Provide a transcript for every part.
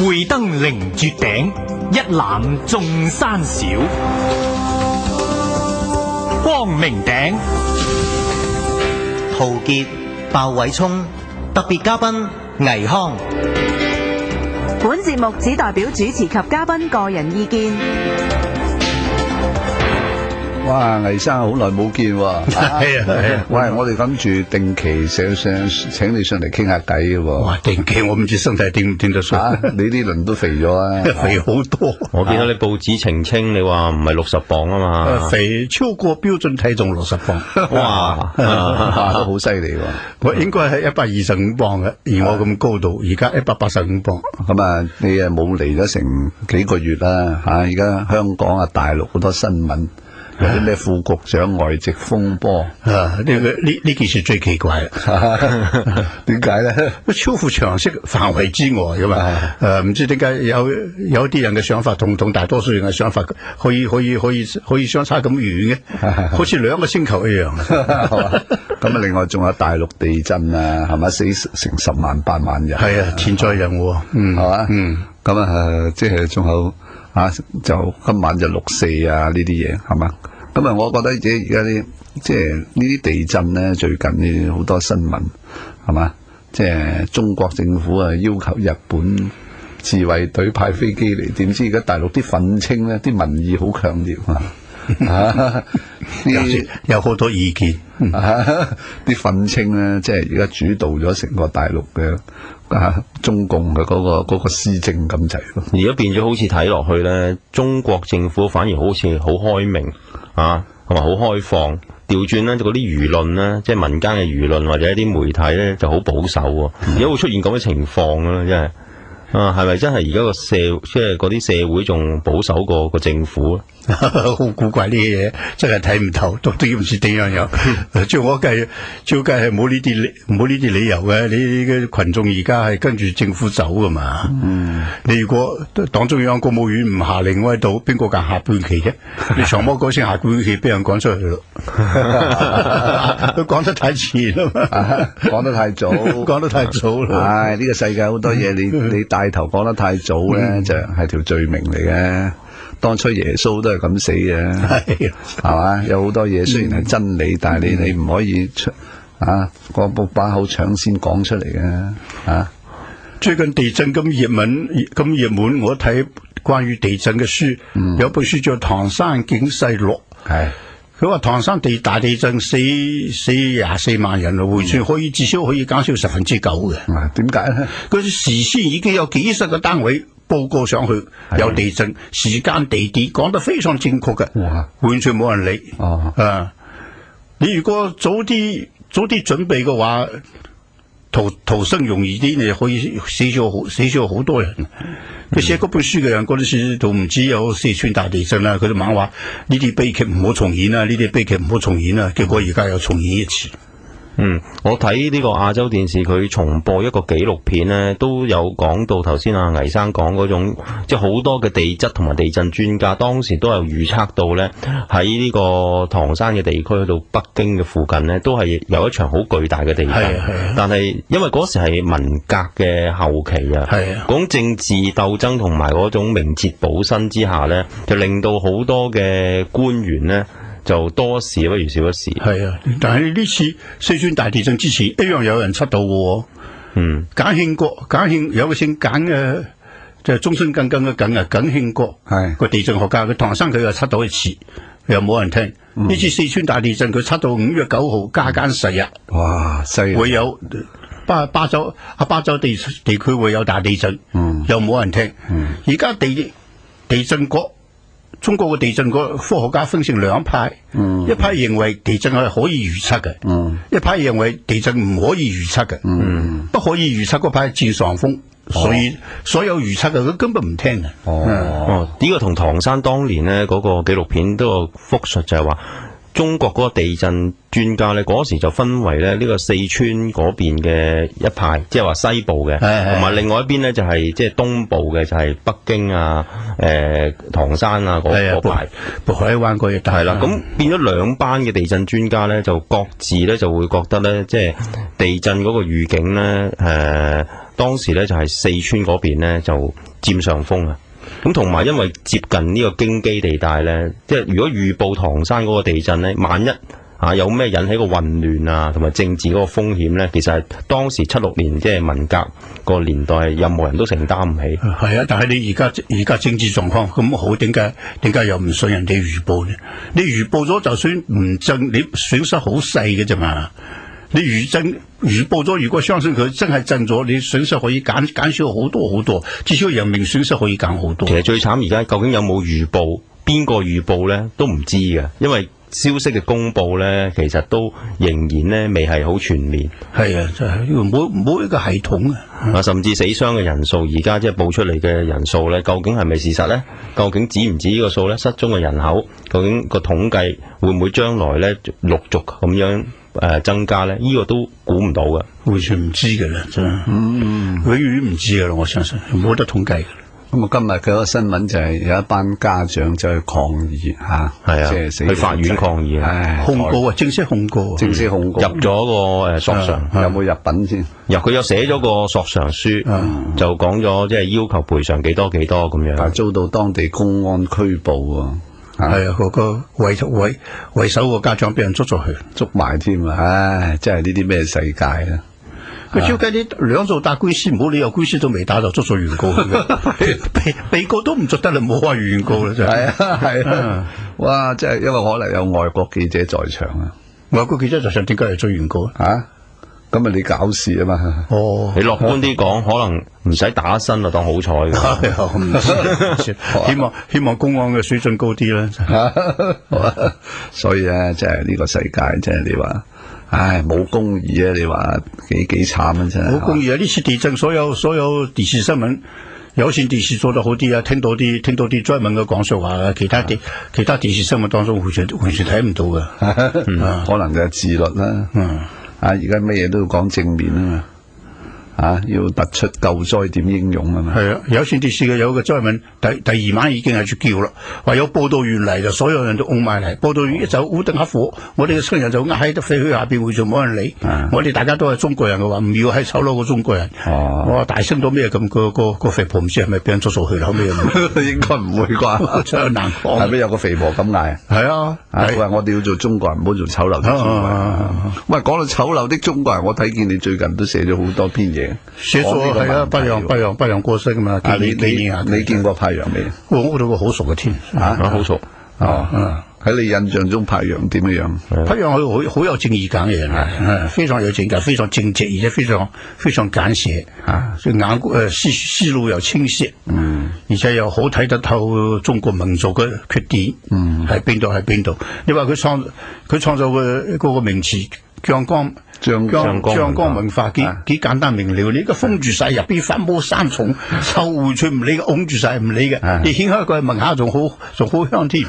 會登凌絕頂，一覽眾山小。光明頂，陶傑、鮑偉聰，特別嘉賓倪匡。本節目只代表主持及嘉賓個人意見。哇，倪生好耐冇見喎！係啊！喂，我哋諗住定期請你上嚟傾下偈嘅喎。哇，定期我唔知身體頂唔頂得順。你呢輪都肥咗啊！肥好多。我見到你報紙澄清，你話唔係60磅啊嘛？肥超過標準體重60磅。哇，都好犀利喎！我應該係125磅嘅，而我咁高度，而家185磅。咁啊，你啊冇嚟咗成幾個月啦嚇！而家香港啊、大陸好多新聞。有啲咩副局長外籍風波啊？呢件事最奇怪啦！點解咧？超乎常識範圍之外噶嘛？唔知點解有啲人嘅想法同大多數人嘅想法可以相差咁遠嘅，好似兩個星球一樣。咁啊，另外仲有大陸地震啊，係咪死成10萬8萬人？係啊，天災人禍，係嘛？咁啊，即係仲有。就今晚就6.4啊呢啲嘢係嘛？咁啊，我覺得而家啲即係呢啲地震咧，最近呢好多新聞係嘛？即係中國政府啊要求日本自衛隊派飛機嚟，點知而家大陸啲憤青咧，啲民意好強烈啊！有好多意見，啲憤青咧，即係而家主導咗成個大陸嘅。中共嘅嗰個施政咁滯咯，而家變咗好似睇落去咧，中國政府反而好似好開明啊，同埋好開放。調轉咧，嗰啲輿論咧，即係民間嘅輿論或者一啲媒體咧，就好保守喎。而家會出現咁嘅情況啦，真係啊，係咪真係而家個即係嗰啲社會仲保守過個政府啊？好古怪呢啲嘢，真係睇唔透，都唔知點樣樣。照計係冇呢啲理由嘅。你嘅群眾而家係跟住政府走噶嘛？你如果黨中央國務院唔下令喺度，邊個敢下半旗啫？你長毛嗰先下半旗，俾人趕出去咯。佢講得太遲啦嘛，講得太早，講得太早啦。唉，呢個世界好多嘢，你帶頭講得太早咧，就係條罪名嚟嘅。當初耶穌都係咁死嘅，係嘛？有好多嘢雖然係真理，但係你唔可以個把口搶先講出嚟嘅。最近地震咁熱門，我睇關於地震嘅書，有本書叫《唐山警世錄》，佢話唐山大地震24萬人啦，回算至少可以減少9%嘅。點解咧？佢事先已經有幾十個單位報告上去，有地震時間地點講得非常正確嘅，完全冇人理。你如果早啲準備嘅話，逃生容易啲，你可以死咗好多人。佢寫嗰本書嘅人嗰陣時都唔知有四川大地震啦，佢都猛話呢啲悲劇唔好重演啦，結果而家又重演一次。我睇呢個亞洲電視佢重播一個紀錄片呢，都有講到頭先倪生講嗰種，即係好多嘅地質同埋地震專家當時都有預測到呢，喺呢個唐山嘅地區去到北京嘅附近呢，都係有一場好巨大嘅地震。但係因為嗰時係文革嘅後期啊，嗰種政治鬥爭同埋嗰種明哲保身之下呢，就令到好多嘅官員呢，就多事不如少一事。係啊，但係呢次四川大地震之前一樣有人測到嘅。簡慶有個姓簡嘅，就係終身耿耿嘅耿啊，耿慶國係個地震學家，佢唐山佢又測到一次，又冇人聽。呢次四川大地震佢測到5月9號加減10日，哇，犀利！會有巴州地區會有大地震，又冇人聽。而家地震國。中國嘅地震科學家分成兩派，一派認為地震係可以預測嘅，一派認為地震唔可以預測嘅，不可以預測嗰派佔上風，所以所有預測嘅佢根本唔聽嘅。呢個同唐山當年呢嗰個紀錄片都有複述，就係話中國嗰個地震專家咧，嗰時就分為咧呢個四川嗰邊嘅一派，即係話西部嘅，同埋另外一邊咧就係即係東部嘅，就係北京啊、唐山啊嗰派。渤海灣嗰一帶係啦，咁變咗兩班嘅地震專家咧，就各自咧就會覺得咧，即係地震嗰個預警咧，當時咧就係四川嗰邊咧就佔上風啊。咁同埋因為接近呢個京畿地帶咧，即係如果預報唐山嗰個地震咧，萬一有咩引起個混亂啊，同埋政治嗰個風險咧，其實係當時76年即係文革個年代，任何人都承擔唔起。係啊，但係你而家政治狀況咁好，點解又唔信人哋預報呢？你預報咗就算唔震，你損失好細嘅啫嘛。你預報咗，如果相信佢真係震咗，你損失可以減少好多好多，至少人命損失可以減好多。其實最慘而家究竟有冇預報，邊個預報咧都唔知嘅，因為消息嘅公佈咧，其實都仍然咧未係好全面。係啊，就係冇一個系統啊！甚至死傷嘅人數，而家即係報出嚟嘅人數咧，究竟係咪事實咧？究竟止唔止呢個數咧？失蹤嘅人口，究竟個統計會唔會將來咧陸續咁樣增加咧？呢個都估唔到嘅，完全唔知嘅啦，真係，永遠唔知嘅啦，我相信冇得統計嘅。咁啊，今日佢個新聞就係有一班家長就去抗議嚇，係啊，即係死去法院抗議啊，控告啊，正式控告，入咗個索償，有冇入稟先？佢有寫咗個索償書，就講咗即係要求賠償幾多咁樣，但係遭到當地公安拘捕喎。係啊，嗰個為首個家長俾人捉咗去，捉埋添啊！唉，真係呢啲咩世界啊！佢照計啲兩造打官司，唔好理由官司都未打就捉咗原告被告都唔捉得啦，唔好話原告啦，真係。係啊，哇！真係因為可能有外國記者在場啊，外國記者在場點解嚟追原告啊？咁啊，你搞事啊嘛！哦，你樂觀啲講，可能唔使打身就當好彩嘅。希望公安嘅水準高啲啦。所以咧，即係呢個世界，即係你話，唉，冇公義啊！你話幾慘啊！真係冇公義啊！呢次地震，所有電視新聞，有線電視做得好啲啊，聽到啲專門嘅講說話啊，其他電視新聞當中完全睇唔到嘅。可能就係自律啦。而家咩嘢都要講正面啊嘛，要突出救災點英勇啊嘛。係啊，有線電視嘅有個災民，第二晚已經係住叫啦，話有報道員嚟就所有人都擁埋嚟，報道員一走烏燈黑火，我哋嘅親人就挨喺度廢墟下邊，會做冇人理。我哋大家都係中國人嘅話，唔要係醜陋嘅中國人。我話大聲到咩咁？個肥婆唔知係咪俾人捉咗去啦？後尾應該唔會啩？真係難講。係咪有個肥婆咁嗌？係啊，佢話我哋要做中國人，唔好做醜陋的中國人。喂，講到醜陋的中國人，我睇見你最近都寫咗好多篇嘢。寫咗係啊，不讓過世噶嘛。你見過柏楊未？我對佢好熟嘅添，好熟。喺你印象中柏楊點樣？柏楊好有正義感嘅人，非常有正義感，非常正直，而且非常簡寫，思路又清晰，而且又好睇得透中國民族嘅缺點，喺邊度。你話佢創造嘅嗰個名詞張光文化幾簡單明了，你個封住晒入邊反毛三重，臭回全唔理嘅，擁住晒唔理嘅，你掀開一個聞下仲好香添。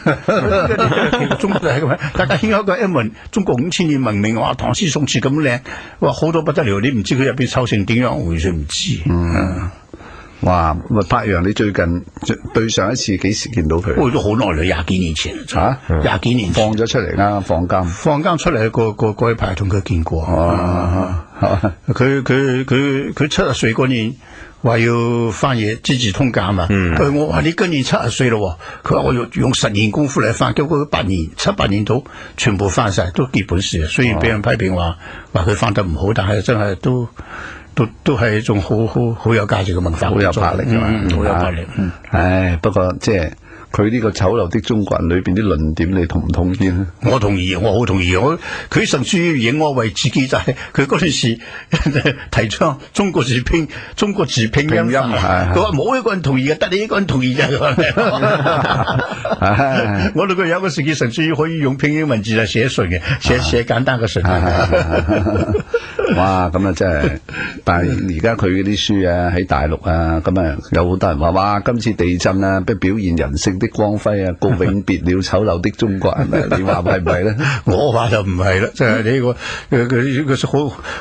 中國就係咁樣，大家掀開一個一聞，中國5000年文明，哇，唐詩宋詞咁靚，哇，好到不得了，你唔知佢入邊臭成點樣，完全唔知。哇！柏楊，你最近對上一次幾時見到佢？都好耐啦，20幾年前。20幾年前放咗出嚟啦，放監出嚟嗰一排同佢見過。佢70歲嗰年話要翻嘢資治通鑑嘛。我話你今年70歲咯，佢話我用10年功夫嚟翻，結果7、8年到全部翻晒，都基本事。雖然俾人批評話佢翻得唔好，但係真係都係一種好有價值嘅文化，好有魄力嘅嘛，好有魄力。唉，不過即係佢呢個醜陋的中國人裏邊啲論點，你同唔同意咧？我同意，我好同意。佢甚至於以我為自己就係佢嗰陣時提倡中國字拼音法，佢話冇一個人同意嘅，得你一個人同意啫。我哋佢有個時期甚至於可以用拼音文字嚟寫信嘅，寫簡單嘅信。哇！咁啊，真係，但係而家佢嗰啲書啊，喺大陸啊，咁啊，有好多人話，哇！今次地震啊，不表現人性的光輝啊，告永別了醜陋的中國人啊，你話係唔係咧？我話就唔係啦，即係呢個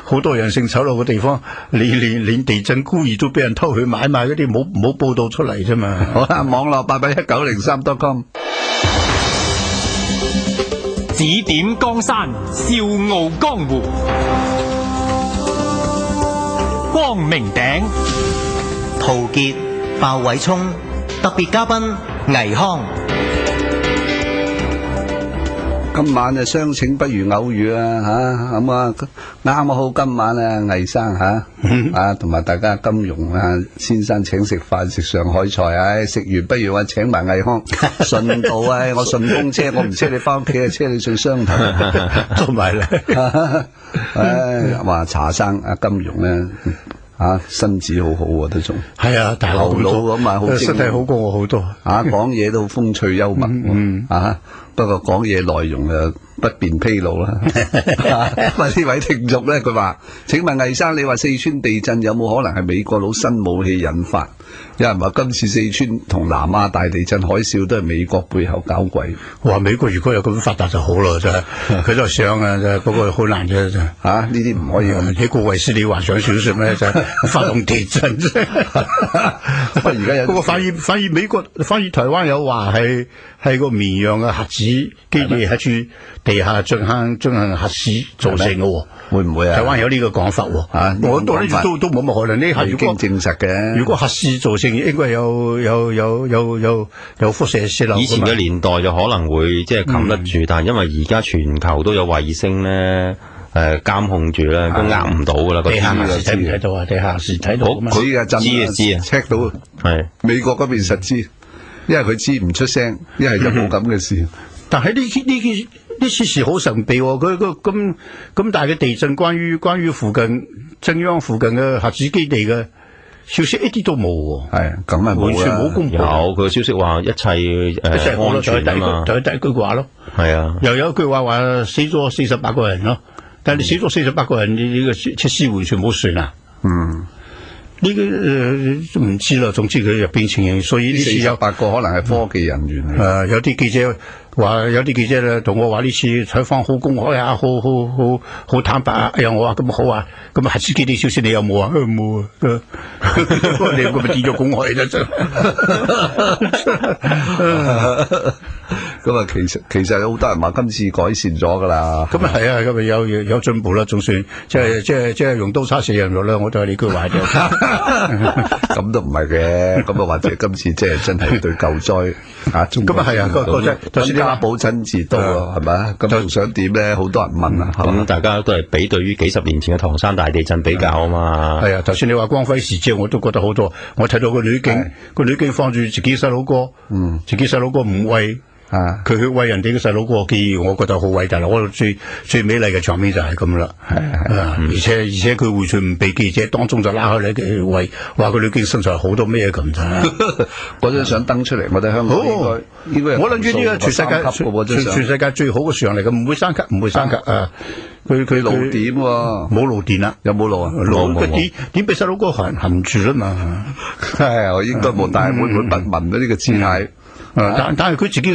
好多人性醜陋嘅地方，你連地震孤兒都俾人偷去買賣嗰啲，冇報道出嚟啫嘛。好啦，網絡8819039.com。指點江山，笑傲江湖。光光明頂，陶傑、鮑偉聰，特別嘉賓倪匡。今晚相請不如偶遇啊吓，咁啊啱好今晚啊倪生吓同埋大家金庸先生請食飯食上海菜，食完不如我請埋倪匡順道我順風車，我唔車你翻屋企，車你上雙頭同埋咧，話茶生金庸咧身子好好都仲係啊，大頭腦咁好，身體好過我好多講嘢都風趣幽默不過講嘢內容不便披露啦。呢位聽眾咧，佢話：請問倪生，你話四川地震有冇可能係美國佬新武器引發？有人話今次四川同南亞大地震海嘯都係美國背後搞鬼。話美國如果有咁發達就好咯，真係佢就想不過好難啫，呢啲唔可以。呢個衛斯理幻想小說咩？就發動地震啫。而家有不過反而美國反而台灣有話係個綿陽嘅核子基地喺住地下進行核試造成嘅，會唔會啊？台灣有呢個講法喎，我當然都冇乜可能。呢係已經證實嘅。如果核試造成，應該有輻射泄漏。以前嘅年代就可能會即係冚得住，但係因為而家全球都有衛星咧，監控住咧，都呃唔到噶啦。地下核試睇唔睇到啊？地下核試睇到㗎嘛？佢嘅真知啊 check 到係美國嗰邊實知，因為佢知唔出聲，一係就冇咁嘅事。但係呢次事好神秘喎，佢咁大嘅地震，關於附近中央附近嘅核子基地嘅消息一啲都冇喎。係咁啊，完全冇公布。有佢嘅消息話一切安全啊嘛，就係第一句話咯。係啊，又有一句話死咗48個人咯，但係你死咗48個人，你呢個設施完全冇算啊。呢個唔知啦，總之佢入邊情形，所以呢次有48個可能係科技人員嚟。有啲記者話，有啲記者咧同我話呢次採訪好公開啊，好坦白啊。哎呀，我話咁好啊，咁核子基地消息你有冇啊？冇啊，你咁咪跌咗公開啫真。咁啊，其實有好多人話今次改善咗噶啦。咁啊係啊，咁啊有進步啦，總算即係用刀叉射人肉啦。我都係呢句話啫。咁都唔係嘅，咁啊或者今次即係真係對救災咁啊係啊，就算家寶親自到啊，係咪？咁仲想點咧？好多人問啊，咁大家都係比對於幾十年前嘅唐山大地震比較啊嘛。係啊，就算你話光輝時節，我都覺得好多。我睇到個女警放住自己細佬哥，自己細佬哥唔喂。佢去餵人哋嘅細佬哥，我覺得好偉大啦！我最美麗嘅場面就係咁啦，而且佢完全唔俾記者當中就拉開你嘅餵，話佢女警身上好多咩咁咋？嗰張相登出嚟，我哋香港應該我諗住呢個全世界最好嘅相嚟嘅，唔會升級，唔會升級啊！佢露點喎，冇露點啦，有冇露啊？佢點俾細佬哥含住啦嘛？係我應該冇，但係會唔會不聞呢個姿態？但係佢自己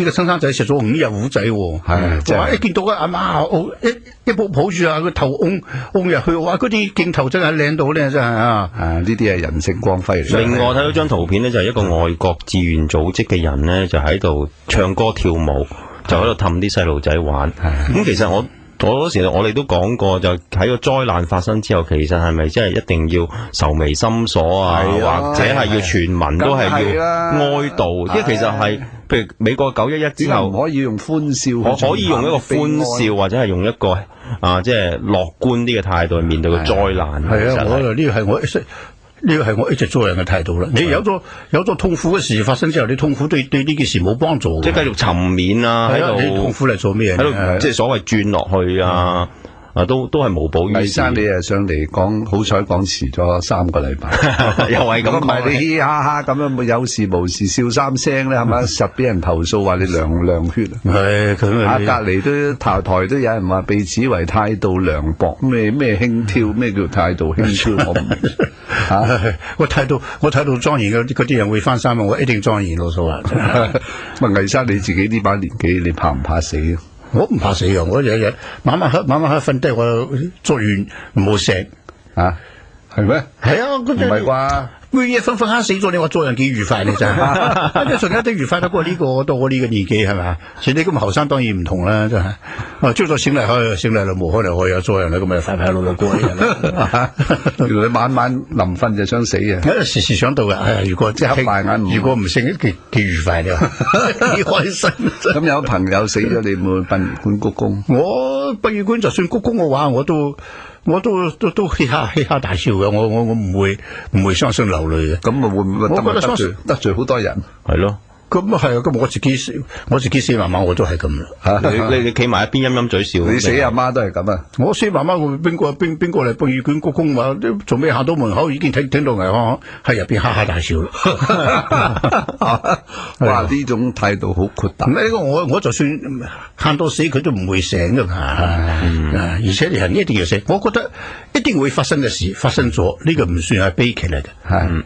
嘅親生仔食咗5日糊仔，係哇！一見到阿媽一抱住啊，個頭擁入去，哇！嗰啲鏡頭真係靚到咧，真係啊！呢啲係人性光輝嚟。另外睇到張圖片咧，就係一個外國志願組織嘅人咧，就喺度唱歌跳舞，就喺度氹啲細路仔玩。咁其實嗰時我哋都講過，就喺個災難發生之後，其實係咪真係一定要愁眉深鎖啊？或者係要全民都係要哀悼？因為其實係，譬如美國911之後，唔可以用歡笑，可以用一個歡笑，或者係用一個即係樂觀啲嘅態度去面對個災難。係啊，呢個係我一直做人嘅態度啦。你有咗痛苦嘅事發生之後，你痛苦對呢件事冇幫助。即係繼續沉面啊！喺度，你痛苦嚟做咩？喺度即係所謂轉落去啊！都係無補於事。倪生，你上嚟講，好彩講遲咗3個禮拜，又係咁。唔係你嘻嘻哈哈咁樣，有事無事笑3聲咧，係咪？實俾人投訴話你涼血。係咁啊！隔離都台都有人話被指為態度涼薄，咩輕佻，咩叫態度輕佻？我唔明。我睇到莊嚴嗰啲人會翻山，我一定莊嚴老實話。問倪生，你自己呢把年紀，你怕唔怕死？我唔怕死啊！我日日晚晚黑瞓低，我做完冇醒啊！係咩？係啊，唔係啩？半夜瞓瞓下死咗，你話做人幾愉快你真係，一瞬間都愉快得過呢個到我呢個年紀係咪？似你咁後生當然唔同啦，真係。朝早醒嚟醒嚟啦，冇可能可以有做人啦，咁咪快快樂樂過嘅人啦。原來你晚晚臨瞓就想死啊！時時想到嘅，如果即係合埋眼，如果唔醒，幾愉快你話，幾開心。咁有朋友死咗，你會殯儀館鞠躬？我殯儀館就算鞠躬嘅話，我都嘻哈大笑嘅，我唔會雙雙流淚嘅。咁啊會唔會得罪好多人？係咯。咁啊係啊，咁我自己死媽媽我都係咁啦。你企埋一邊陰陰嘴笑。你死阿媽都係咁啊！我死媽媽，邊個嚟殯儀館鞠躬話，做咩行到門口已經聽到倪匡喺入邊哈哈大笑啦。哇！呢種態度好豁達。呢個我就算喊到死，佢都唔會醒噶嘛。而且人一定要死，我覺得一定會發生嘅事發生咗，呢個唔算係悲劇嚟嘅。係，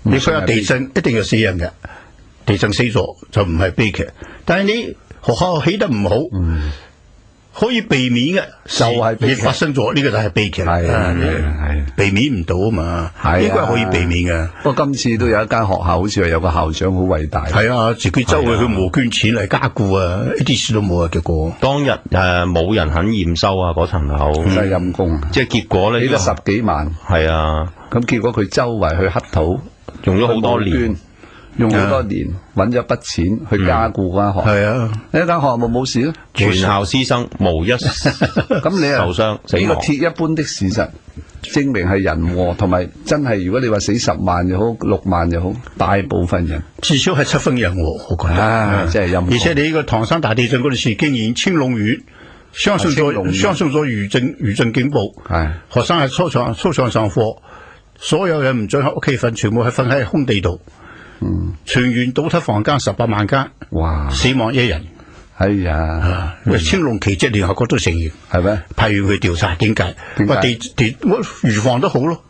你佢有地震，一定要死人嘅。地震死咗就唔係悲劇，但係你學校起得唔好，可以避免嘅就係悲劇發生咗，呢個就係悲劇。係避免唔到啊嘛，應該可以避免嘅。不過今次都有一間學校，好似話有個校長好偉大。係啊，自己周圍去募捐錢嚟加固啊，一啲事都冇啊。結果當日冇人肯驗收啊，嗰層樓真係陰公。即係結果咧，俾咗10幾萬。係啊，咁結果佢周圍去乞討，用咗好多年。用好多年揾咗一筆錢去加固嗰間學校，係啊，呢間學校冇事咯，全校師生無一咁你受傷，呢個鐵一般的事實，證明係人禍，同埋真係如果你話死10萬又好6萬又好，大部分人至少係7分人禍，我覺得，真係陰。而且你呢個唐山大地震嗰陣時，竟然青龍院相信咗餘震警報，係學生喺操場上課，所有人唔准喺屋企瞓，全部係瞓喺空地度。全縣倒塌房間18萬間，哇！死亡1人，哎呀！青龍奇蹟聯合國都承認，係咩？派員去調查，點解？我預防都好咯，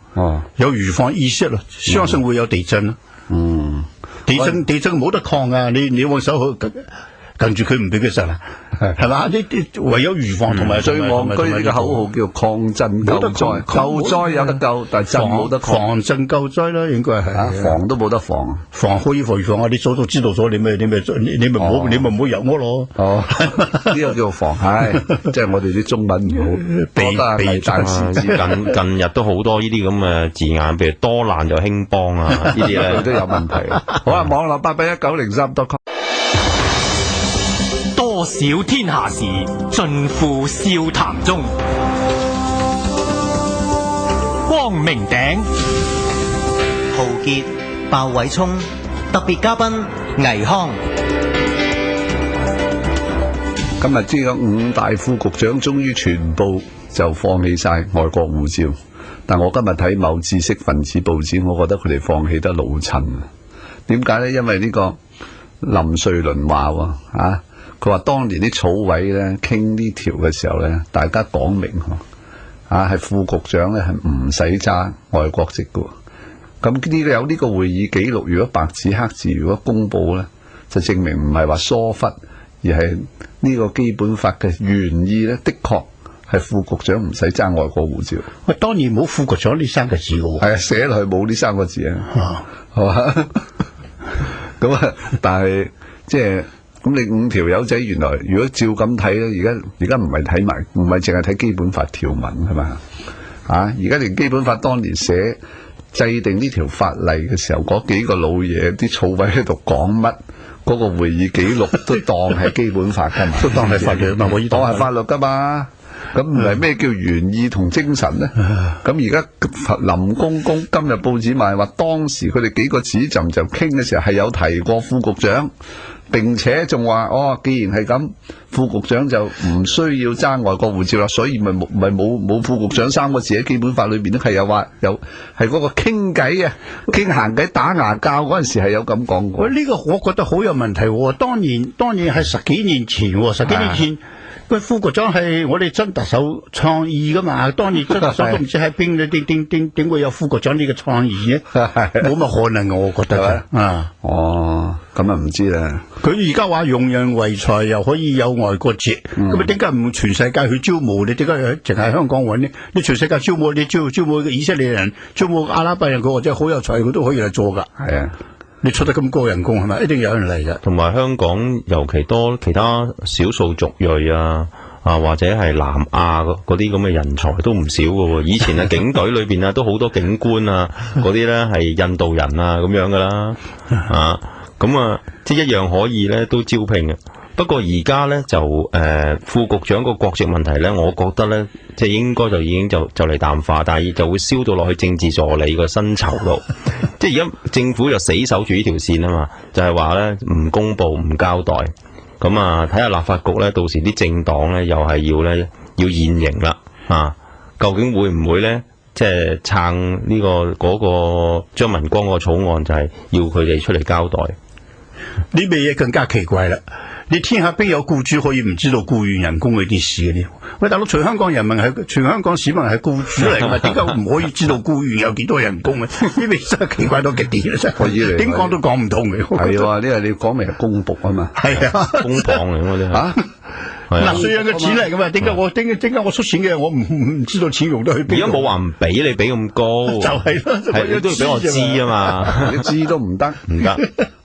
有預防意識咯，相信會有地震咯。地震冇得抗啊！你用手去跟住佢唔俾佢實啦，係嘛？呢唯有預防同埋最戇居呢個口號叫抗震救災，救災有得救，但係震冇得抗。防震救災啦，應該係防都冇得防，防可以防預防啊！你早都知道咗，你咪唔好入屋咯。哦，呢個叫防，係即係我哋啲中文唔好，避難時近日都好多呢啲咁嘅字眼，譬如多難就興邦啊，呢啲咧都有問題。好啊，網絡8819035.com。多少天下事，盡付笑談中。光明頂，陶傑、鮑偉聰，特別嘉賓倪匡。今日知有5大副局長終於全部就放棄晒外國護照，但我今日睇某知識分子報紙，我覺得佢哋放棄得老襯。點解呢？因為呢個林瑞麟話佢話當年啲草委咧傾呢條嘅時候咧，大家講明係副局長咧係唔使揸外國籍嘅。咁呢個有呢個會議記錄，如果白紙黑字如果公佈咧，就證明唔係話疏忽，而係呢個基本法嘅原意咧，的確係副局長唔使揸外國護照。喂，當然冇副局長呢3個字嘅喎。係啊，寫落去冇呢3個字啊。係嘛？咁啊，但係即係。咁你5條友仔原來如果照咁睇咧，而家唔係睇埋，唔係淨係睇基本法條文係嘛？而家連基本法當年制定呢條法例嘅時候，嗰幾個老嘢啲草委喺度講乜，嗰個會議記錄都當係基本法㗎嘛，都當係法律嘛，當係法律㗎嘛。咁唔係咩叫原意同精神咧？咁而家林公公今日報紙賣話，當時佢哋幾個指陣就傾嘅時候係有提過副局長。並且仲話既然係咁，副局長就唔需要揸外國護照啦，所以咪冇副局長3個字喺基本法裏邊都係有話有係嗰個傾偈啊，傾閒偈打牙鉸嗰陣時係有咁講過。呢個我覺得好有問題喎。當然係10幾年前，10幾年前個副局長係我哋曾特首創意噶嘛，當年曾特首都唔知喺邊咧，點會有副局長呢個創意咧？冇乜可能，我覺得啊。哦，咁啊唔知啦。佢而家話用人唯才又可以有外國籍，咁啊點解唔全世界去招募？你點解淨係香港揾呢？你全世界招募，你招募以色列人、招募阿拉伯人，佢或者好有才，佢都可以嚟做噶。係啊。你出得咁高人工係咪？一定有人嚟嘅。同埋香港尤其多其他少數族裔或者係南亞嗰啲咁嘅人才都唔少㗎喎。以前警隊裏邊都好多警官嗰啲咧係印度人咁樣噶啦。咁即係一樣可以咧都招聘嘅。不過而家咧就副局長個國籍問題咧，我覺得咧即係應該就已經就嚟淡化，但係就會燒到落去政治助理個薪酬度。即係而家政府就死守住呢條線啊嘛，就係話咧唔公佈唔交代。咁睇下立法局咧，到時啲政黨咧又係要現形啦。究竟會唔會咧即係撐呢嗰個張文光個草案，就係要佢哋出嚟交代。呢味嘢更加奇怪啦！你天下邊有僱主可以唔知道僱員人工嗰啲事嘅呢？喂，大佬，全香港人民全香港市民係僱主嚟㗎嘛？點解唔可以知道僱員有幾多人工啊？呢味真係奇怪到極點啦！真係點講都講唔通嘅。係喎，呢個你講明係公僕啊嘛。係啊，公帑嚟嗰啲嚇。納稅人嘅錢嚟㗎嘛？點解我出錢嘅我唔知道錢用得去邊？而家冇話唔俾你俾咁高，就係咯，你都要俾我知啊嘛，你知都唔得，唔得。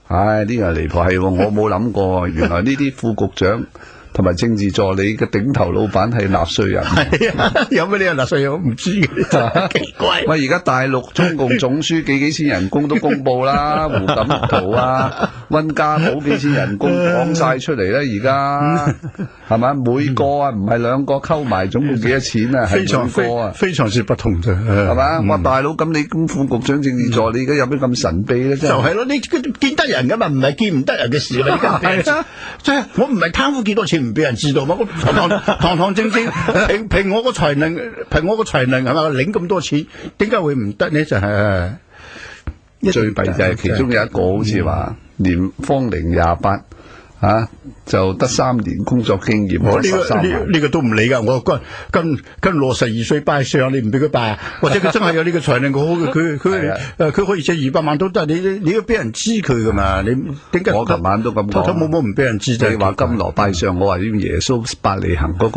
唉，呢個離譜係喎，我冇諗過，原來呢啲副局長同埋政治助理嘅頂頭老闆係納稅人。係啊，有咩理由納稅人我唔知嘅，奇怪。喂，而家大陸中共總書記幾千人工都公布啦，胡錦濤溫家寶幾千人工講晒出嚟啦，而家係咪？每個唔係兩個溝埋，總共幾多錢啊？非常非常之不同啫，係嘛？哇，大佬，咁你咁副局長政治助理而家有咩咁神秘咧？就係咯，你見得人噶嘛，唔係見唔得人嘅事啦。係啊，即係我唔係貪污幾多錢唔俾人知道嘛，我堂堂正正憑我個才能係嘛，領咁多錢，點解會唔得呢？就係最弊就係其中有一個好似話年芳齡28。就得3年工作經驗，我呢個都唔理噶。我跟62歲拜相，你唔俾佢拜啊？或者佢真係有呢個才能，佢可以借200萬都得。你要俾人知佢噶嘛？你點解？我琴晚都咁講，偷偷摸摸唔俾人知。你話金羅拜相，我話要耶穌伯利恆嗰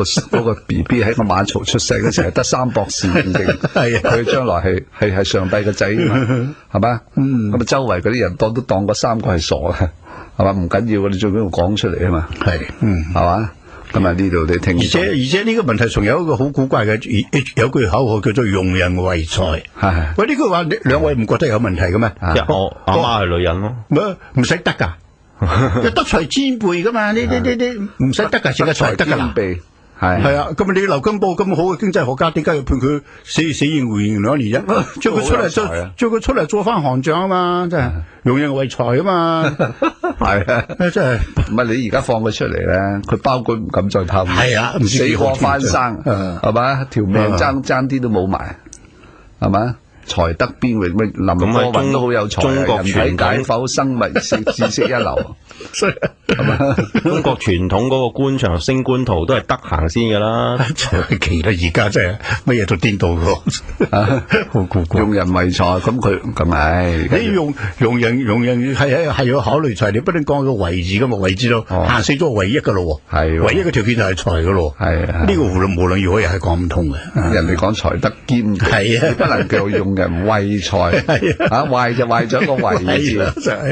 個 BB 喺個馬槽出世嗰時係得3博士認證，係佢將來係上帝嘅仔嘛，係嘛？咁周圍嗰啲人都當嗰3個係傻嘅。係嘛？唔緊要，你最緊要講出嚟啊嘛。係，係嘛？咁呢度你聽。而且呢個問題仲有一個好古怪嘅，有句口號叫做用人唯才。係。喂，呢句話兩位唔覺得有問題嘅咩？我阿媽係女人咯。唔使得噶，德才兼備噶嘛？你唔使得噶，淨係才得噶啦。係啊，咁你劉金寶咁好嘅經濟學家，點解要判佢死刑回刑2年啫？叫佢出嚟做翻行長啊嘛，真係用人唯才啊嘛。係啊，真係唔係你而家放佢出嚟咧，佢包管唔敢再貪污。係啊，死過翻生，係嘛？條命爭啲都冇埋，係嘛？才德邊域，林科雲都好有才，人體解剖、生物知識一流。中國傳統嗰個官場升官途都係德行先噶啦，奇啦！而家真係乜嘢都顛倒噶，好古怪。用人唯才，咁佢咁係。你用人係要考慮才，你不能講個唯字噶嘛？唯字咯，限死咗唯一噶咯。係唯一嘅條件就係才噶咯。係呢個無論如何又係講唔通嘅。人哋講才德兼備，係啊，不能叫用人唯才。壞就壞咗個唯字，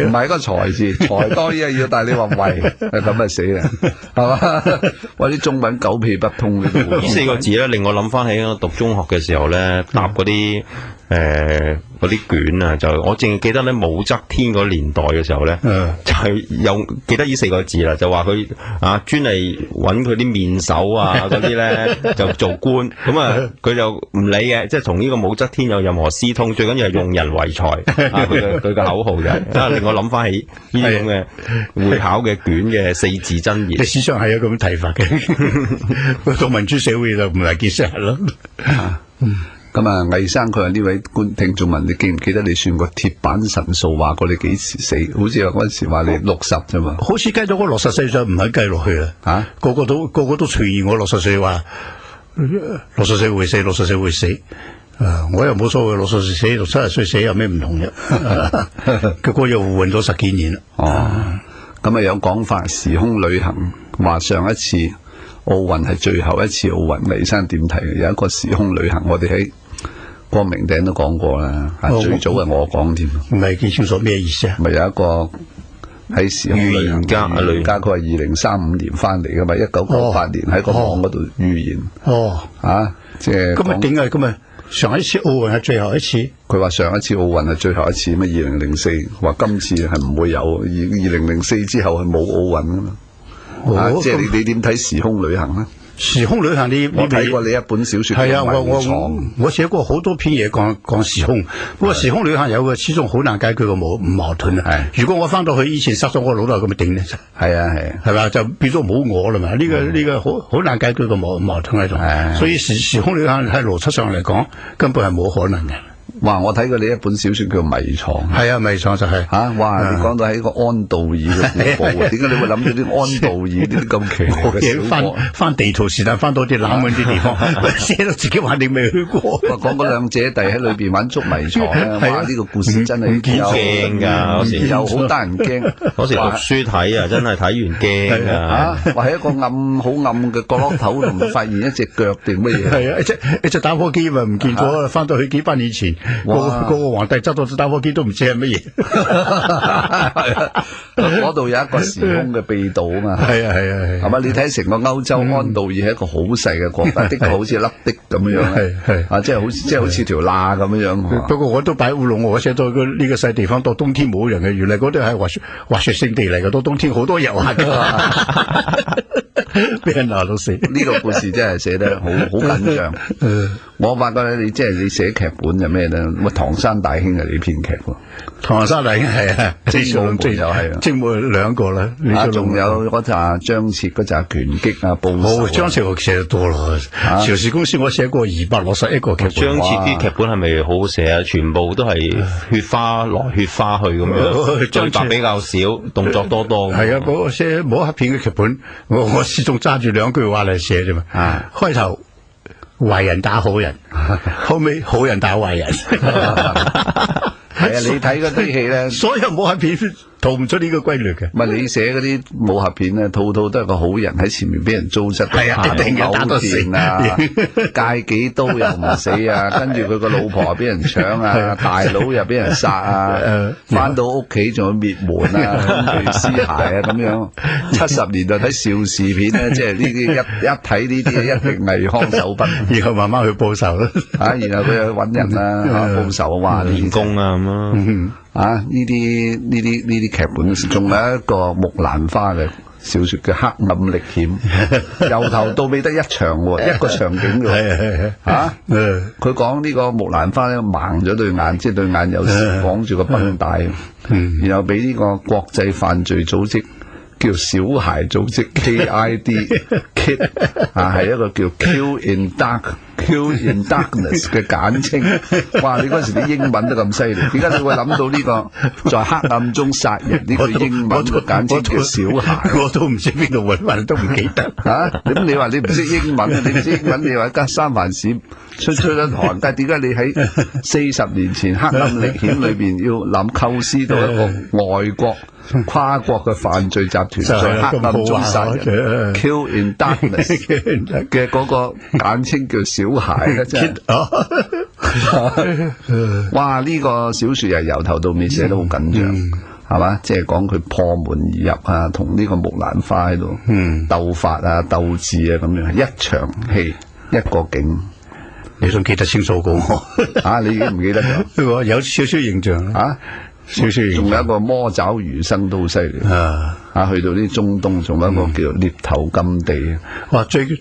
唔係個才字，才多啲要，但係你話為咁啊死啦，係嘛？喂，啲中文狗屁不通呢4個字咧，令我諗翻起我讀中學嘅時候咧，答嗰啲嗰啲卷啊，就我淨係記得咧，武則天嗰年代嘅時候咧，就係有記得呢4個字啦，就話佢專嚟揾佢啲面首嗰啲咧就做官，咁佢就唔理嘅，即係同呢個武則天有任何私通，最緊要係用人唯才佢嘅口號就係令我諗翻起呢啲咁嘅會考嘅卷嘅4字真言。歷史上係有咁睇法嘅，到民主社會就唔係件事咯。咁啊，魏生佢話呢位聽眾問你記唔記得你算過鐵板神數，話過你幾時死？好似嗰陣時話你60啫嘛。好似計咗我60歲就唔肯計落去啦。啊，個個都隨意我60歲話60歲會死，60歲會死。我又冇所謂，60歲死，70歲死有咩唔同啫？結果又換咗10幾年啦。咁啊有講法時空旅行，話上一次奧運係最後一次奧運，黎生點睇？有一個時空旅行，我哋喺光明頂都講過啦，最早係我講添。唔係幾清楚咩意思啊？咪有一個喺時空旅行家，佢話2035年翻嚟噶嘛，1998年喺個網嗰度預言。即係咁啊？點解咁啊？上一次奧運係最後一次，佢話上一次奧運係最後一次，咩2004話今次係唔會有，2004之後係冇奧運噶嘛？即係你點睇時空旅行咧？時空旅行我睇過你一本小說，係啊，我寫過好多篇嘢講時空。不過時空旅行有個始終好難解決個矛盾啊。如果我翻到去以前塞咗我腦袋咁咪頂咧？係啊，係嘛，就變咗冇我啦嘛。呢個好難解決個矛盾喺度。所以時空旅行喺邏輯上嚟講根本係冇可能嘅。哇！我睇過你一本小說叫《迷藏》，係啊，迷藏就係哇！你講到喺個安道爾嘅古堡，點解你會諗到啲安道爾呢啲咁奇怪嘅小國？翻地圖是但翻到啲冷門啲地方，寫到自己話你未去過。講嗰兩姐弟喺裏邊玩捉迷藏咧，哇！呢個故事真係驚㗎，又好得人驚。嗰時讀書睇啊，真係睇完驚啊！話喺一個好暗嘅角落頭度，發現一隻腳定乜嘢？係啊，一隻打火機咪唔見咗，翻到去幾百年前。個皇帝執到隻打火機都唔知係乜嘢，嗰度有一個時空嘅秘道啊嘛，係嘛？你睇成個歐洲，安道爾係一個好細嘅國家，的確好似粒的咁樣，即係好似條罅咁樣。不過我都擺烏龍，我寫到呢個細地方到冬天冇人嘅，原來嗰度係滑雪勝地嚟嘅，到冬天好多遊客噶，俾人鬧到死。呢個故事真係寫得好緊張。我發覺咧，你寫劇本就咩咧？唐山大兄係你編劇喎，唐山大兄係啊，精武門又係，精武兩個啦。仲有嗰扎張徹嗰扎拳擊啊，報仇。張徹我寫得多咯，邵氏公司我寫過261個劇本。張徹啲劇本係咪好好寫啊？全部都係血花來血花去咁樣，對白比較少，動作多。係啊，嗰個寫武俠片嘅劇本，我始終揸住2句話嚟寫啫嘛。開頭。壞人打好人，後尾好人打壞人。係啊，你睇嗰啲戲咧，所有武俠片逃唔出呢個規律嘅。唔係你寫嗰啲武俠片咧，套套都係個好人喺前面俾人糟質，一定要打到死啊，戒幾刀又唔死啊，跟住佢個老婆又俾人搶啊，大佬又俾人殺啊，翻到屋企仲要滅門啊，跟住屍骸啊咁樣。70年代睇邵氏片咧，即係呢啲一睇呢啲一定魏康手筆，然後慢慢去報仇啦。然後佢又揾人啦，報仇啊，練功啊咁咯。呢啲劇本，仲有一個木蘭花嘅小說叫《黑暗歷險》，由頭到尾得一場喎，一個場景嘅。佢講呢個木蘭花咧盲咗對眼，即係對眼有時綁住個繃帶，然後俾呢個國際犯罪組織叫小孩組織 KID 係一個叫 Kill in Darkness 嘅簡稱。哇！你嗰時啲英文都咁犀利，點解你會諗到呢個在黑暗中殺人呢個英文嘅簡稱叫小孩？我都唔知邊度揾翻，都唔記得。咁你話你唔識英文，你唔識英文，你話加三藩市出咗台，但係點解你喺40年前黑暗歷險裏邊要諗構思到一個外國跨國嘅犯罪集團在黑暗中殺人 ，Kill in Darkness 嘅嗰個簡稱叫小孩咧，真係哇！呢個小說又由頭到尾寫得好緊張，係嘛？即係講佢破門而入啊，同呢個木蘭花喺度鬥法啊、鬥智啊咁樣，一場戲一個景。你仲記得清楚過我？你已經唔記得咗？我有少少形象少少，仲有一個魔爪餘生都好犀利去到啲中東，仲有一個叫獵頭禁地。哇！最近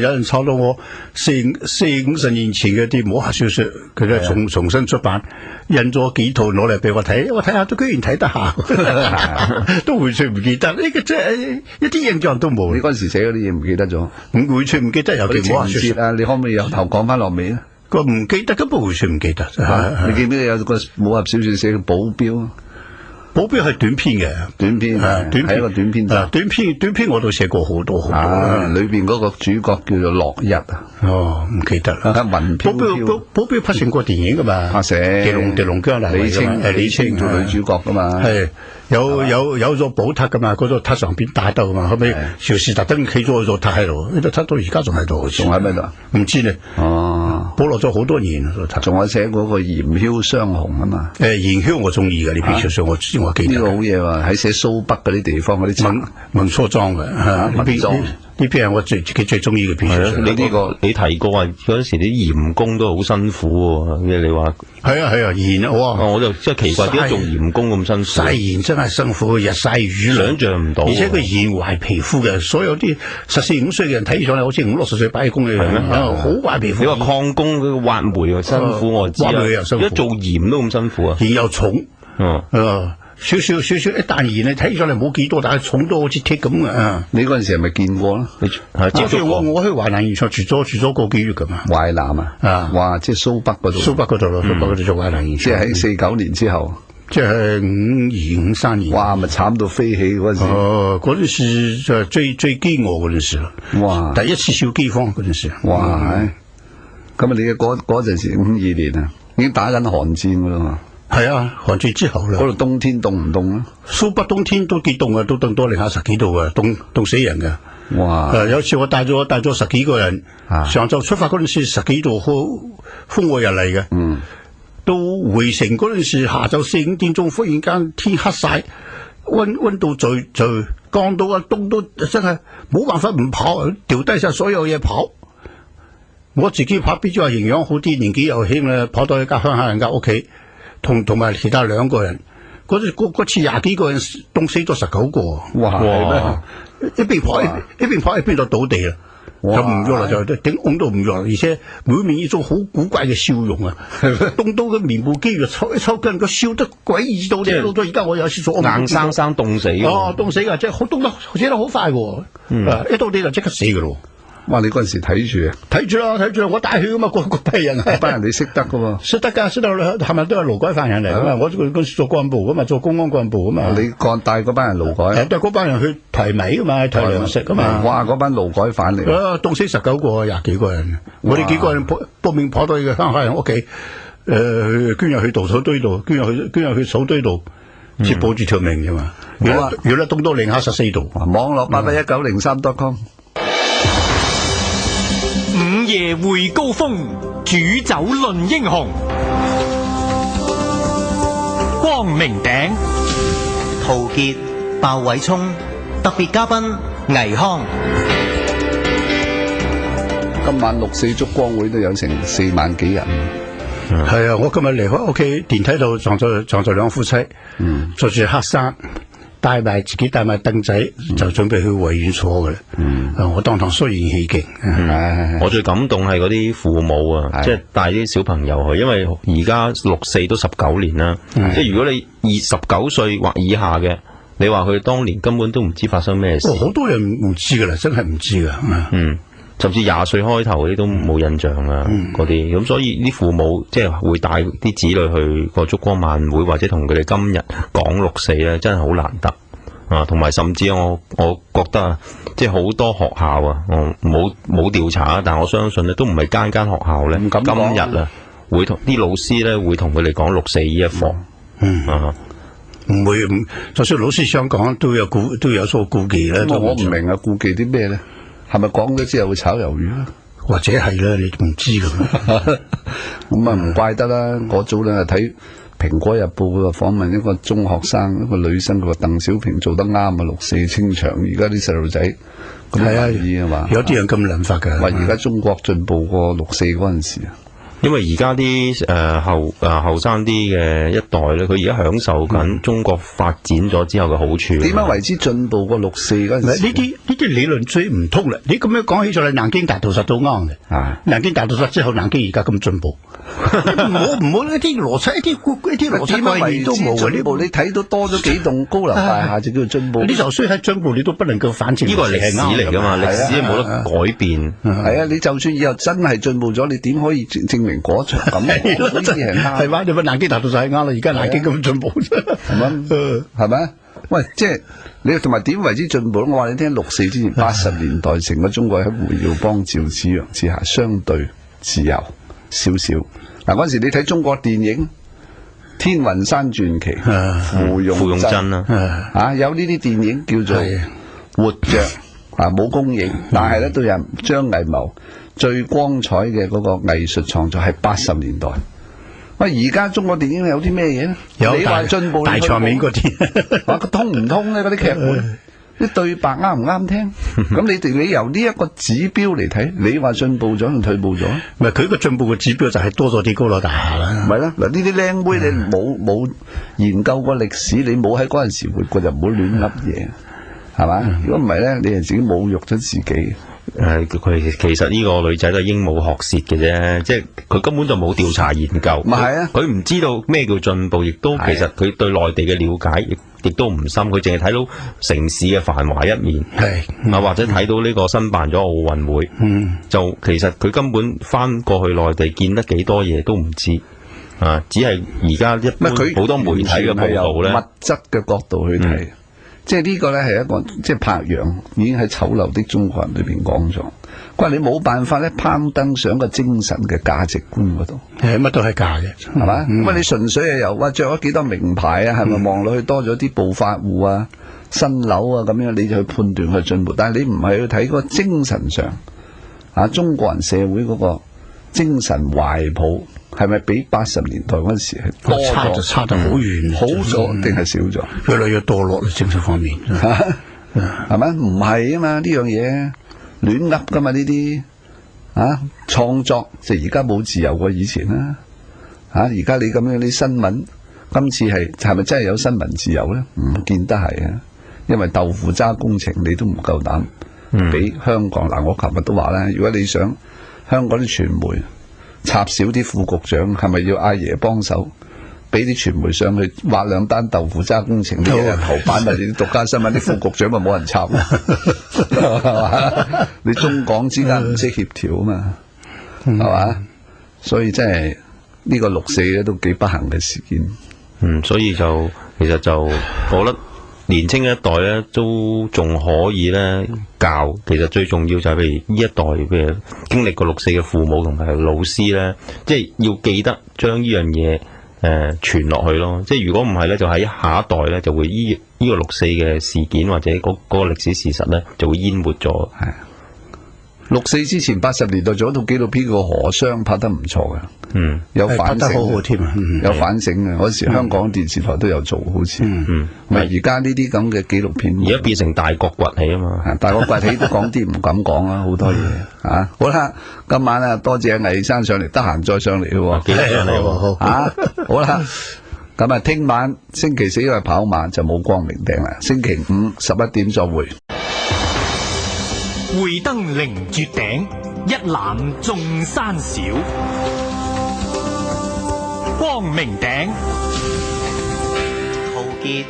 有人炒到我40-50年前嘅啲武俠小說，佢都重新出版，印咗幾套攞嚟俾我睇，我睇下都居然睇得下，都完全唔記得呢個真係一啲印象都冇。你嗰時寫嗰啲嘢唔記得咗？完全唔記得有啲武俠小說啊！你可唔可以由頭講翻落尾咧？個唔記得，根本完全唔記得。你記唔記得有個武俠小說寫嘅保鏢？保鏢係短篇嘅，短篇係一個短篇集。短篇我都寫過好多。裏邊嗰個主角叫做落日啊。哦，唔記得啦。雲飄飄。保鏢拍成過電影噶嘛？拍成。狄龍姜嚟，李青做女主角噶嘛？係有咗寶塔噶嘛？嗰度塔上邊打鬥嘛？後尾邵氏特登企咗喺度塔喺度，呢度塔到而家仲喺度。仲喺邊度？唔知咧。哦，保留咗好多年。仲有寫嗰個炎霄雙雄啊嘛。炎霄我中意嘅呢篇小說，我記得。呢個好嘢喎，喺寫蘇北嗰啲地方嗰啲文初莊嘅，呢篇係我自己最中意嘅篇小說。你呢個你提過啊，嗰陣時啲鹽工都好辛苦喎，你話係啊鹽我就真係奇怪點解做鹽工咁辛苦？曬鹽真係辛苦，日曬雨淋，想象唔到。而且佢鹽壞皮膚嘅，所有啲14、15歲嘅人睇上嚟好似50、60歲擺工嘅樣，好壞皮膚。你話礦工佢挖煤又辛苦，我知啊。挖煤又辛苦，一做鹽都咁辛苦啊！鹽又重，少少一啖鹽你睇上嚟冇幾多，但係重到好似鐵咁啊！你嗰陣時係咪見過啦？接觸過。我去淮南現場住咗個幾月噶嘛？淮南啊，哇！即係蘇北嗰度。蘇北嗰度咯，蘇北嗰度做淮南現場。即係喺49年之後。即係52、53年。哇！咪慘到飛起嗰陣時。嗰陣時就最飢餓嗰陣時啦。哇！第一次小饑荒嗰陣時。哇！咁你嘅嗰陣時52年啊，已經打緊寒戰噶啦嘛。係啊，寒戰之後啦。嗰度冬天凍唔凍啊？蘇北冬天都幾凍啊，都凍多零下10幾度啊，凍死人嘅。哇！有次我帶咗10幾個人，上晝出發嗰陣時10幾度風和日麗嘅。到回程嗰陣時下晝4、5點鐘，忽然間天黑晒，溫度就降到啊，凍到真係冇辦法唔跑，掉低晒所有嘢跑。我自己跑，比較營養好啲，年紀又輕啦，跑到一家鄉下人家屋企。同埋其他2個人，嗰次20幾個人凍死咗19個。哇！一邊跑一邊就倒地啦，就唔喐啦，就頂拱到唔喐，而且每面一種好古怪嘅笑容啊！凍到個面部肌肉抽一抽筋，個笑得詭異到你到咗而家我有時做硬生生凍死。凍死噶，即係好凍得死得好快嘅，一到地就即刻死噶咯。哇！你嗰陣時睇住啦，我帶去噶嘛，嗰批人，班人你識得噶喎，識得係咪都係勞改犯人嚟噶嘛？我嗰時做幹部噶嘛，做公安幹部噶嘛。你帶嗰班人勞改，帶嗰班人去提米噶嘛，提糧食噶嘛。哇！嗰班勞改犯嚟，凍死19個，20幾個人。我哋幾個人搏命跑到去鄉下人屋企，捐入去稻草堆度，捐入去草堆度，只保住條命啫嘛。如果凍到零下14度，網絡881903.com。午夜會高峰，煮酒論英雄。光明頂，陶傑、鮑偉聰，特別嘉賓倪匡。今晚6、4燭光會都有成4萬幾人。係啊，我今日離開屋企電梯度撞咗2夫妻，着住黑衫。自己帶埋凳仔，就準備去維園坐嘅。我當堂肅然起敬。我最感動係嗰啲父母啊，即係帶啲小朋友去，因為而家6、4都19年啦。即係如果你19歲或以下嘅，你話佢當年根本都唔知發生咩事。好多人唔知噶啦，真係唔知噶。甚至20歲開頭嗰啲都冇印象啊，嗰啲咁，所以啲父母即係會帶啲子女去個燭光晚會，或者同佢哋今日講6、4咧，真係好難得啊！同埋甚至我覺得啊，即係好多學校啊，我冇調查，但我相信咧都唔係間學校咧，今日啊會同啲老師咧會同佢哋講6、4呢一課。唔會，就算老師想講都有所顧忌咧。我唔明啊，顧忌啲咩咧？係咪講咗之後會炒魷魚啊？或者係啦，你唔知㗎。咁啊，唔怪得啦。我早兩日睇《蘋果日報》佢訪問一個中學生，一個女生，佢話鄧小平做得啱啊，6、4清場。而家啲細路仔咁滿意啊嘛？有啲人咁諗法㗎。話而家中國進步過6、4嗰陣時啊。因為而家啲後生啲嘅一代咧，佢而家享受緊中國發展咗之後嘅好處。點樣為之進步過6、4嗰陣時？呢啲理論最唔通啦！你咁樣講起上嚟，南京大屠殺都啱嘅。南京大屠殺之後，南京而家咁進步，唔好一啲邏輯，一啲邏輯概念都冇嘅。呢部你睇到多咗幾棟高樓大廈就叫做進步。你就算係進步，你都不能夠反證。呢個係歷史嚟㗎嘛，歷史冇得改變。係啊，你就算以後真係進步咗，你點可以證明明嗰場咁，呢啲係啱，係嘛？你話南京大屠殺係啱啦，而家南京咁進步啫，係咪？係咪？喂，即係你同埋點為之進步？我話你聽，64之前80年代成個中國喺胡耀邦、趙紫陽之下相對自由少少。嗱，嗰時你睇中國電影《天雲山傳奇》，芙蓉鎮啦，有呢啲電影叫做活着冇公映，但係咧都有人張藝謀最光彩嘅嗰個藝術創作係80年代。喂，而家中國電影有啲咩嘢咧？你話進步大場面嗰啲，佢通唔通咧？嗰啲劇本啲對白啱唔啱聽？咁你由呢一個指標嚟睇，你話進步咗定退步咗？唔係佢個進步嘅指標就係多咗啲高樓大廈啦。咪啦，嗱呢啲靚妹你冇研究過歷史，你冇喺嗰陣時活過就唔好亂噏嘢，係嘛？如果唔係咧，你係自己侮辱咗自己。佢其實呢個女仔都係鸚鵡學舌嘅啫，即係佢根本就冇調查研究。咪係啊！佢唔知道咩叫進步，亦都其實佢對內地嘅了解亦都唔深。佢淨係睇到城市嘅繁華一面，或者睇到呢個申辦咗奧運會，就其實佢根本翻過去內地見得幾多嘢都唔知。只係而家一般好多媒體嘅報道咧，物質嘅角度去睇。即係呢個咧係一個即係柏楊已經喺醜陋的中國人裏邊講咗，佢話你冇辦法咧攀登上個精神嘅價值觀嗰度，乜都係假嘅，係嘛？咁你純粹係由着咗幾多名牌啊，係咪望落去多咗啲暴發戶啊、新樓啊咁樣，你就去判斷佢進步，但係你唔係去睇嗰個精神上中國人社會嗰個精神懷抱。係咪比80年代嗰陣時係多咗？差得好遠，好咗定係少咗？越來越墮落啦，精神方面，係咪？唔係啊嘛，呢樣嘢亂噏噶嘛呢啲創作就而家冇自由過以前啦。而家你咁樣啲新聞，今次係咪真係有新聞自由咧？唔見得係啊，因為豆腐渣工程你都唔夠膽俾香港。我琴日都話啦，如果你想香港啲傳媒插少啲副局長，係咪要阿爺幫手俾啲傳媒上去挖兩單豆腐渣工程啲人頭版，或者啲獨家新聞啲副局長咪冇人插你中港之間唔識協調啊嘛，係嘛？所以真係呢個6.4咧都幾不幸嘅事件。所以就其實就我覺得年青一代咧都仲可以咧教，其實最重要就係譬如呢一代嘅經歷過6.4嘅父母同埋老師咧，即係要記得將呢樣嘢傳落去咯。即係如果唔係咧，就喺下一代咧就會呢個6.4嘅事件或者嗰個歷史事實咧就會淹沒咗。6.4之前80年代做一套紀錄片叫《河商》，拍得唔錯嘅，有反省，好好添啊，有反省嘅。嗰時香港電視台都有做，好似咪而家呢啲咁嘅紀錄片，而家變成大國崛起啊嘛，大國崛起都講啲唔敢講啊，好多嘢好啦，今晚多謝魏生上嚟，得閒再上嚟咯，記得上嚟好啦，咁聽晚星期4因為跑馬就冇光明頂啦，星期5 11點再會。會登凌絕頂，一覽眾山小。光明頂，陶傑，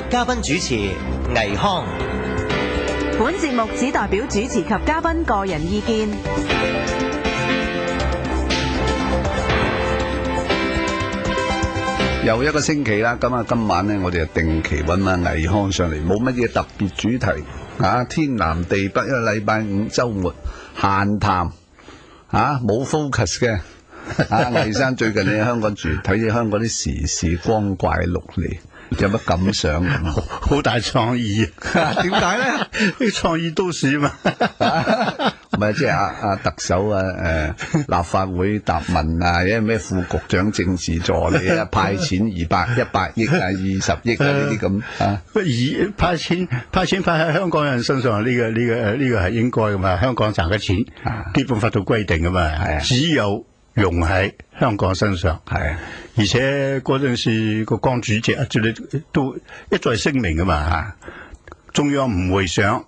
嘉賓主持倪匡。本節目只代表主持及嘉賓個人意見。又一個星期啦，咁今晚呢，我哋就定期揾阿倪匡上嚟，冇乜嘢特別主題。天南地北，因為禮拜5週末閒談，冇 focus 嘅。倪生最近你喺香港住，睇住香港啲時事光怪陸離，有乜感想？好大創意啊！點解咧？啲創意都市嘛，唔係即係阿特首立法會答問啊，因為咩副局長政治助理派錢100億20億呢啲咁派錢派喺香港人身上，呢個係應該噶嘛？香港賺嘅錢，基本法都規定噶嘛，只有用喺香港身上，而且嗰陣時個江主席都一再聲明噶嘛，中央唔會想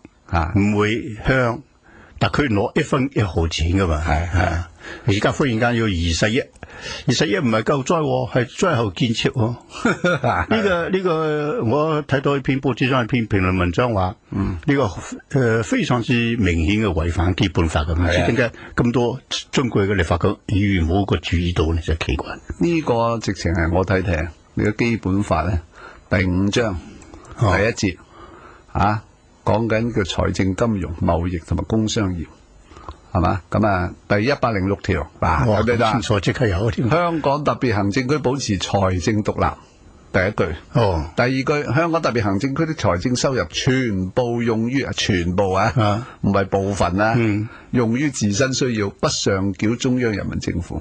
唔會向特區攞1分1毫錢噶嘛，而家忽然間要20億，20億唔係救災喎，係災後建設喎。呢個我睇到一篇報紙上一篇評論文章話，呢個非常之明顯嘅違反基本法嘅，唔知點解咁多中國嘅立法局議員冇個注意到呢？就奇怪。呢個直情係我睇呢個基本法咧第5章第1節講緊叫財政、金融、貿易同埋工商業。係嘛？咁啊，第106條嗱，咁你清楚即刻有添。香港特別行政區保持財政獨立，第一句。第二句，香港特別行政區的財政收入全部用於全部唔係部分用於自身需要，不上繳中央人民政府。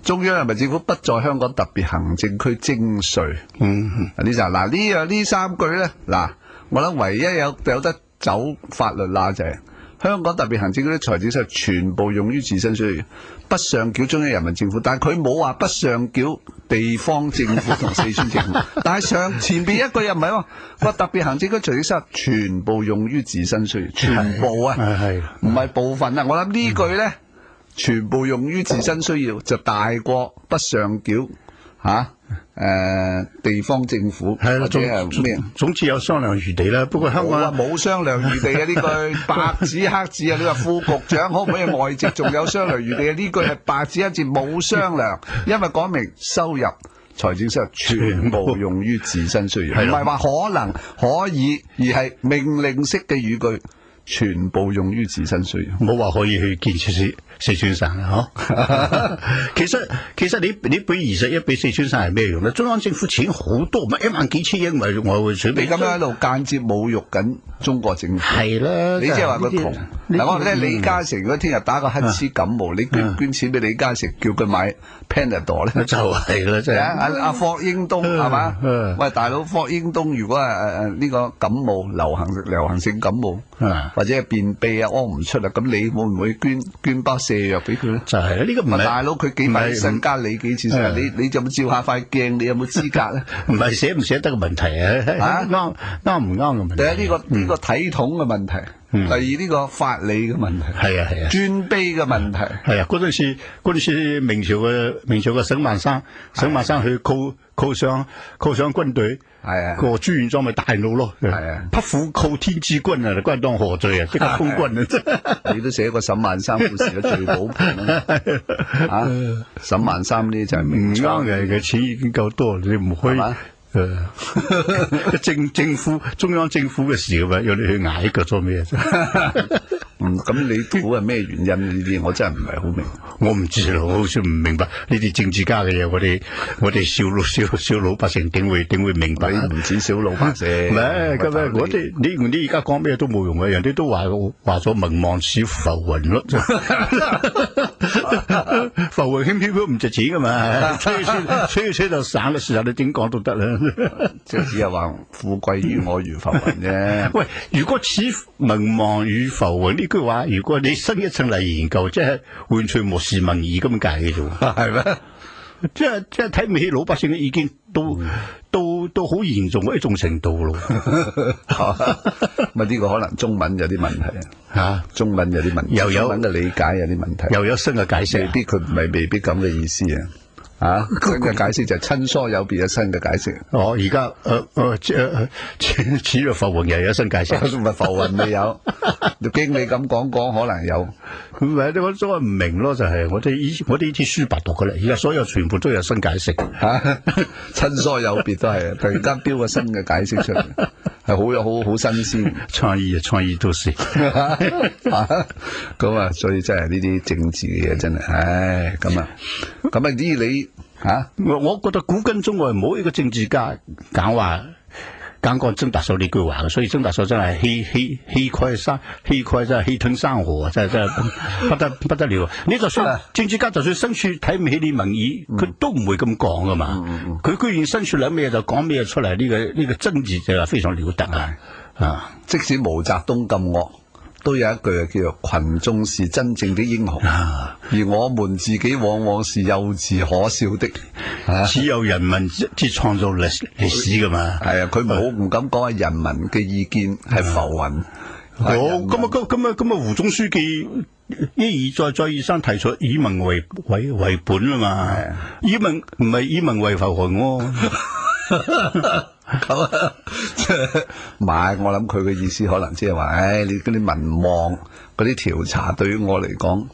中央人民政府不在香港特別行政區徵稅。呢就嗱呢3句咧，嗱，我諗唯一有得走法律啦就係。香港特別行政區啲財政收入全部用於自身需要，不上繳中央人民政府，但係佢冇話不上繳地方政府同四川政府，但係前邊一句又唔係喎，個特別行政區財政收入全部用於自身需要，全部唔係部分啊！我諗呢句咧，全部用於自身需要就大過不上繳地方政府或者係咩？總之有商量餘地啦。不過香港冇商量餘地啊！呢句白紙黑字啊！你話副局長可唔可以外籍仲有商量餘地啊？呢句係白紙黑字冇商量，因為講明收入財政收入全部用於自身需要，唔係話可能可以，而係命令式嘅語句。全部用於自身需要，冇話可以去建設四川省啊！其實你俾20億俾四川省係咩用咧？中央政府錢好多，咪1萬幾千億咪外匯儲備。你咁樣喺度間接侮辱緊中國政府。係啦，你即係話佢窮。嗱，我話咧，李嘉誠如果聽日打個乞嗤感冒，你捐錢俾李嘉誠，叫佢買 Panadol 咧，就係啦，真係。阿霍英東係嘛？喂，大佬，霍英東如果係呢個感冒流行性感冒。或者係便秘啊，屙唔出啊，咁你會唔會捐包瀉藥俾佢咧？就係啦，呢個唔係大佬，佢幾萬身家，你幾錢身？你有冇照下塊鏡？你有冇資格咧？唔係寫唔寫得嘅問題啊！啱唔啱嘅問題？第一呢個體統嘅問題，第二呢個法理嘅問題，係啊，尊卑嘅問題，係啊。嗰陣時明朝嘅沈萬三去犒賞軍隊。係啊，個朱元璋咪大怒咯，係啊，匹夫寇天之君啊，關當何罪啊？即刻封軍啊！你都寫過沈萬三故事嘅最寶盤啊！沈萬三呢就係明啱嘅錢已經夠多，你唔可以中央政府嘅事咁啊，要你去捱腳做咩啫？咁你估係咩原因呢啲？我真係唔係好明。我唔知咯，我好似唔明白呢啲政治家嘅嘢。我哋小老百姓點會明白？你唔止小老百姓。唔係咁啊！我哋你而家講咩都冇用嘅，人哋都話咗民望似浮雲咯。浮雲輕飄飄唔值錢噶嘛，吹到省嘅時候，你點講都得啦。即係只係話富貴於我如浮雲啫。喂，如果似民望與浮雲呢句話，如果你深一層嚟研究，即係完全無視民意咁解嘅啫，係咩？即係睇唔起老百姓嘅意見，都好嚴重嘅一種程度咯。咪呢個可能中文有啲問題啊，中文有啲問題，又有中文嘅理解有啲問題，又有新嘅解釋，未必咁嘅意思啊。新嘅解釋就係親疏有別嘅新嘅解釋。而家似若浮雲又有新解釋，唔係浮雲未有，經你咁講可能有。唔係我所謂唔明咯，就係我哋呢啲書白讀嘅啦，而家所有全部都有新解釋。親疏有別都係，突然間標個新嘅解釋出嚟，係好新鮮。創意都是。咁啊，所以真係呢啲政治嘅嘢真係，唉，咁啊你。我覺得古今中外冇一個政治家講過曾大壽呢句話嘅，所以曾大壽真係氣虧真係氣吞山河，真係不得了。你就算政治家就算身處睇唔起你民意，佢都唔會咁講噶嘛。佢居然身處諗咩就講咩出嚟，呢個真字就係非常了得啊！即使毛澤東咁惡，都有一句叫做群眾是真正的英雄，而我們自己往往是幼稚可笑的。只有人民之創造歷史噶嘛。係啊，佢唔敢講話人民嘅意見係浮雲，胡總書記一而再而三提出以民為本啊嘛，以民唔係以民為浮韓喎。咁啊，唔係，我諗佢嘅意思可能即係話，你嗰啲民望嗰啲調查對於我嚟講，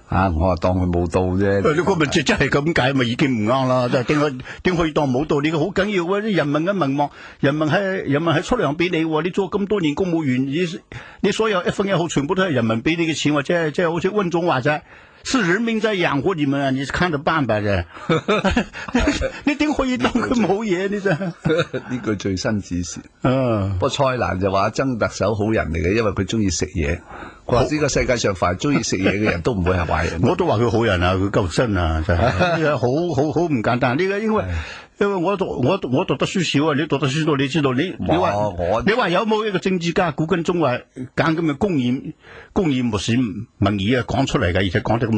我話當佢冇到啫。你個咪真係咁解，咪已經唔啱啦。點可以當冇到？呢個好緊要啊！啲人民嘅民望，人民係出糧俾你，你做咁多年公務員，你所有一分一毫全部都係人民俾你嘅錢，或者即係好似溫總話齋。是人民在養活你們啊！你是看着辦吧啫。你點可以當佢冇嘢？你真呢句最新指示。不過蔡瀾就話曾特首好人嚟嘅，因為佢中意食嘢。佢話呢個世界上凡中意食嘢嘅人都唔會係壞人。我都話佢好人啊，佢夠真啊，真係好唔簡單。呢個因為我讀得書少啊，你讀得書多，你知道你話有冇一個政治家古根中話揀咁嘅公然漠視民意啊講出嚟嘅，而且講得咁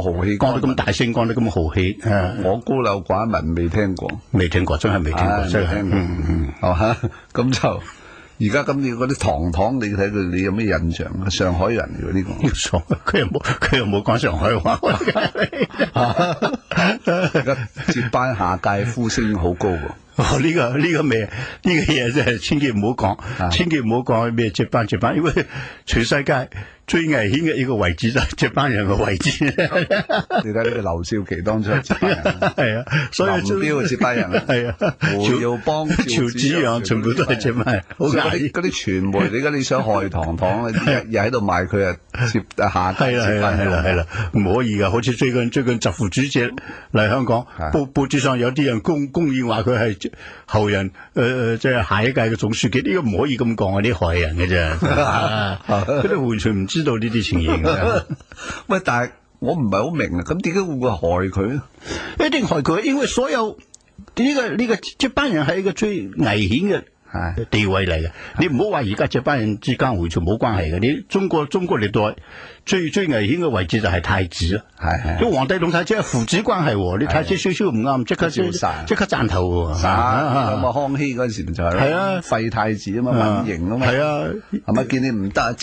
豪氣，講得咁大聲，講得咁豪氣。我孤陋寡聞，未聽過，真係未聽過，真係。係嘛？咁就。而家咁你嗰啲堂，你睇佢，你有咩印象？上海人嚟呢個，佢又冇講上海話。而家接班下屆呼聲好高喎。呢個嘢真係千祈唔好講，千祈唔好講咩接班，因為全世界最危險嘅一個位置就係接班人嘅位置。你睇呢個劉少奇當初係接班人，係啊，所以林彪接班人，係啊，胡耀邦、趙紫陽全部都係接班人。嗰啲傳媒，你而家你想害堂又喺度賣佢啊，接下屆接班人係啦，唔可以噶。好似最近習副主席嚟香港，報紙上有啲人公然話佢係後人，即係下一屆嘅總書記，呢個唔可以咁講啊！啲害人嘅啫，佢哋完全唔知道呢啲情形嘅。喂，但係我唔係好明啊，咁點解會害佢咧？一定害佢，因為所有呢個接班人係一個最危險嘅地位嚟嘅。你唔好話而家接班人之間完全冇關係嘅。你中國歷代最危險嘅位置就係太子啦。係，因為皇帝同太子係父子關係，你太子少少唔啱，即刻斬頭。咁啊，康熙嗰陣時就係廢太子啊嘛，汶刑啊嘛。係啊，係咪見你唔得，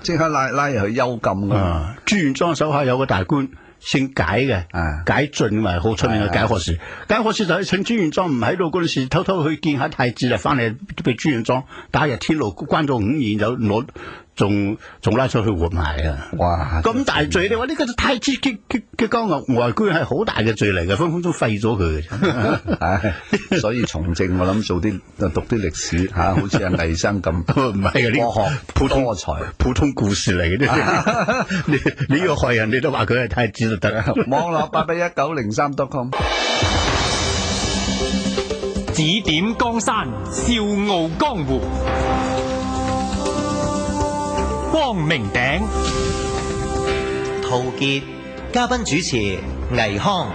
即刻拉入去幽禁啊！朱元璋手下有個大官姓解嘅，解俊咪好出名嘅解學士。解學士就係趁朱元璋唔喺度嗰陣時，偷偷去見下太子啦，翻嚟俾朱元璋打入天牢，關咗5年，就攞仲拉出去活埋啊！哇！咁大罪，你話呢個太子嘅交外居係好大嘅罪嚟嘅，分分鐘廢咗佢嘅。所以從政我諗做啲讀啲歷史好似阿魏生咁，唔係嘅，呢個多才普通故事嚟嘅啫。你要害人，你都話佢係太子就得啦。網絡8819039.com，指點江山，笑傲江湖。光明頂，陶傑，嘉賓主持倪匡。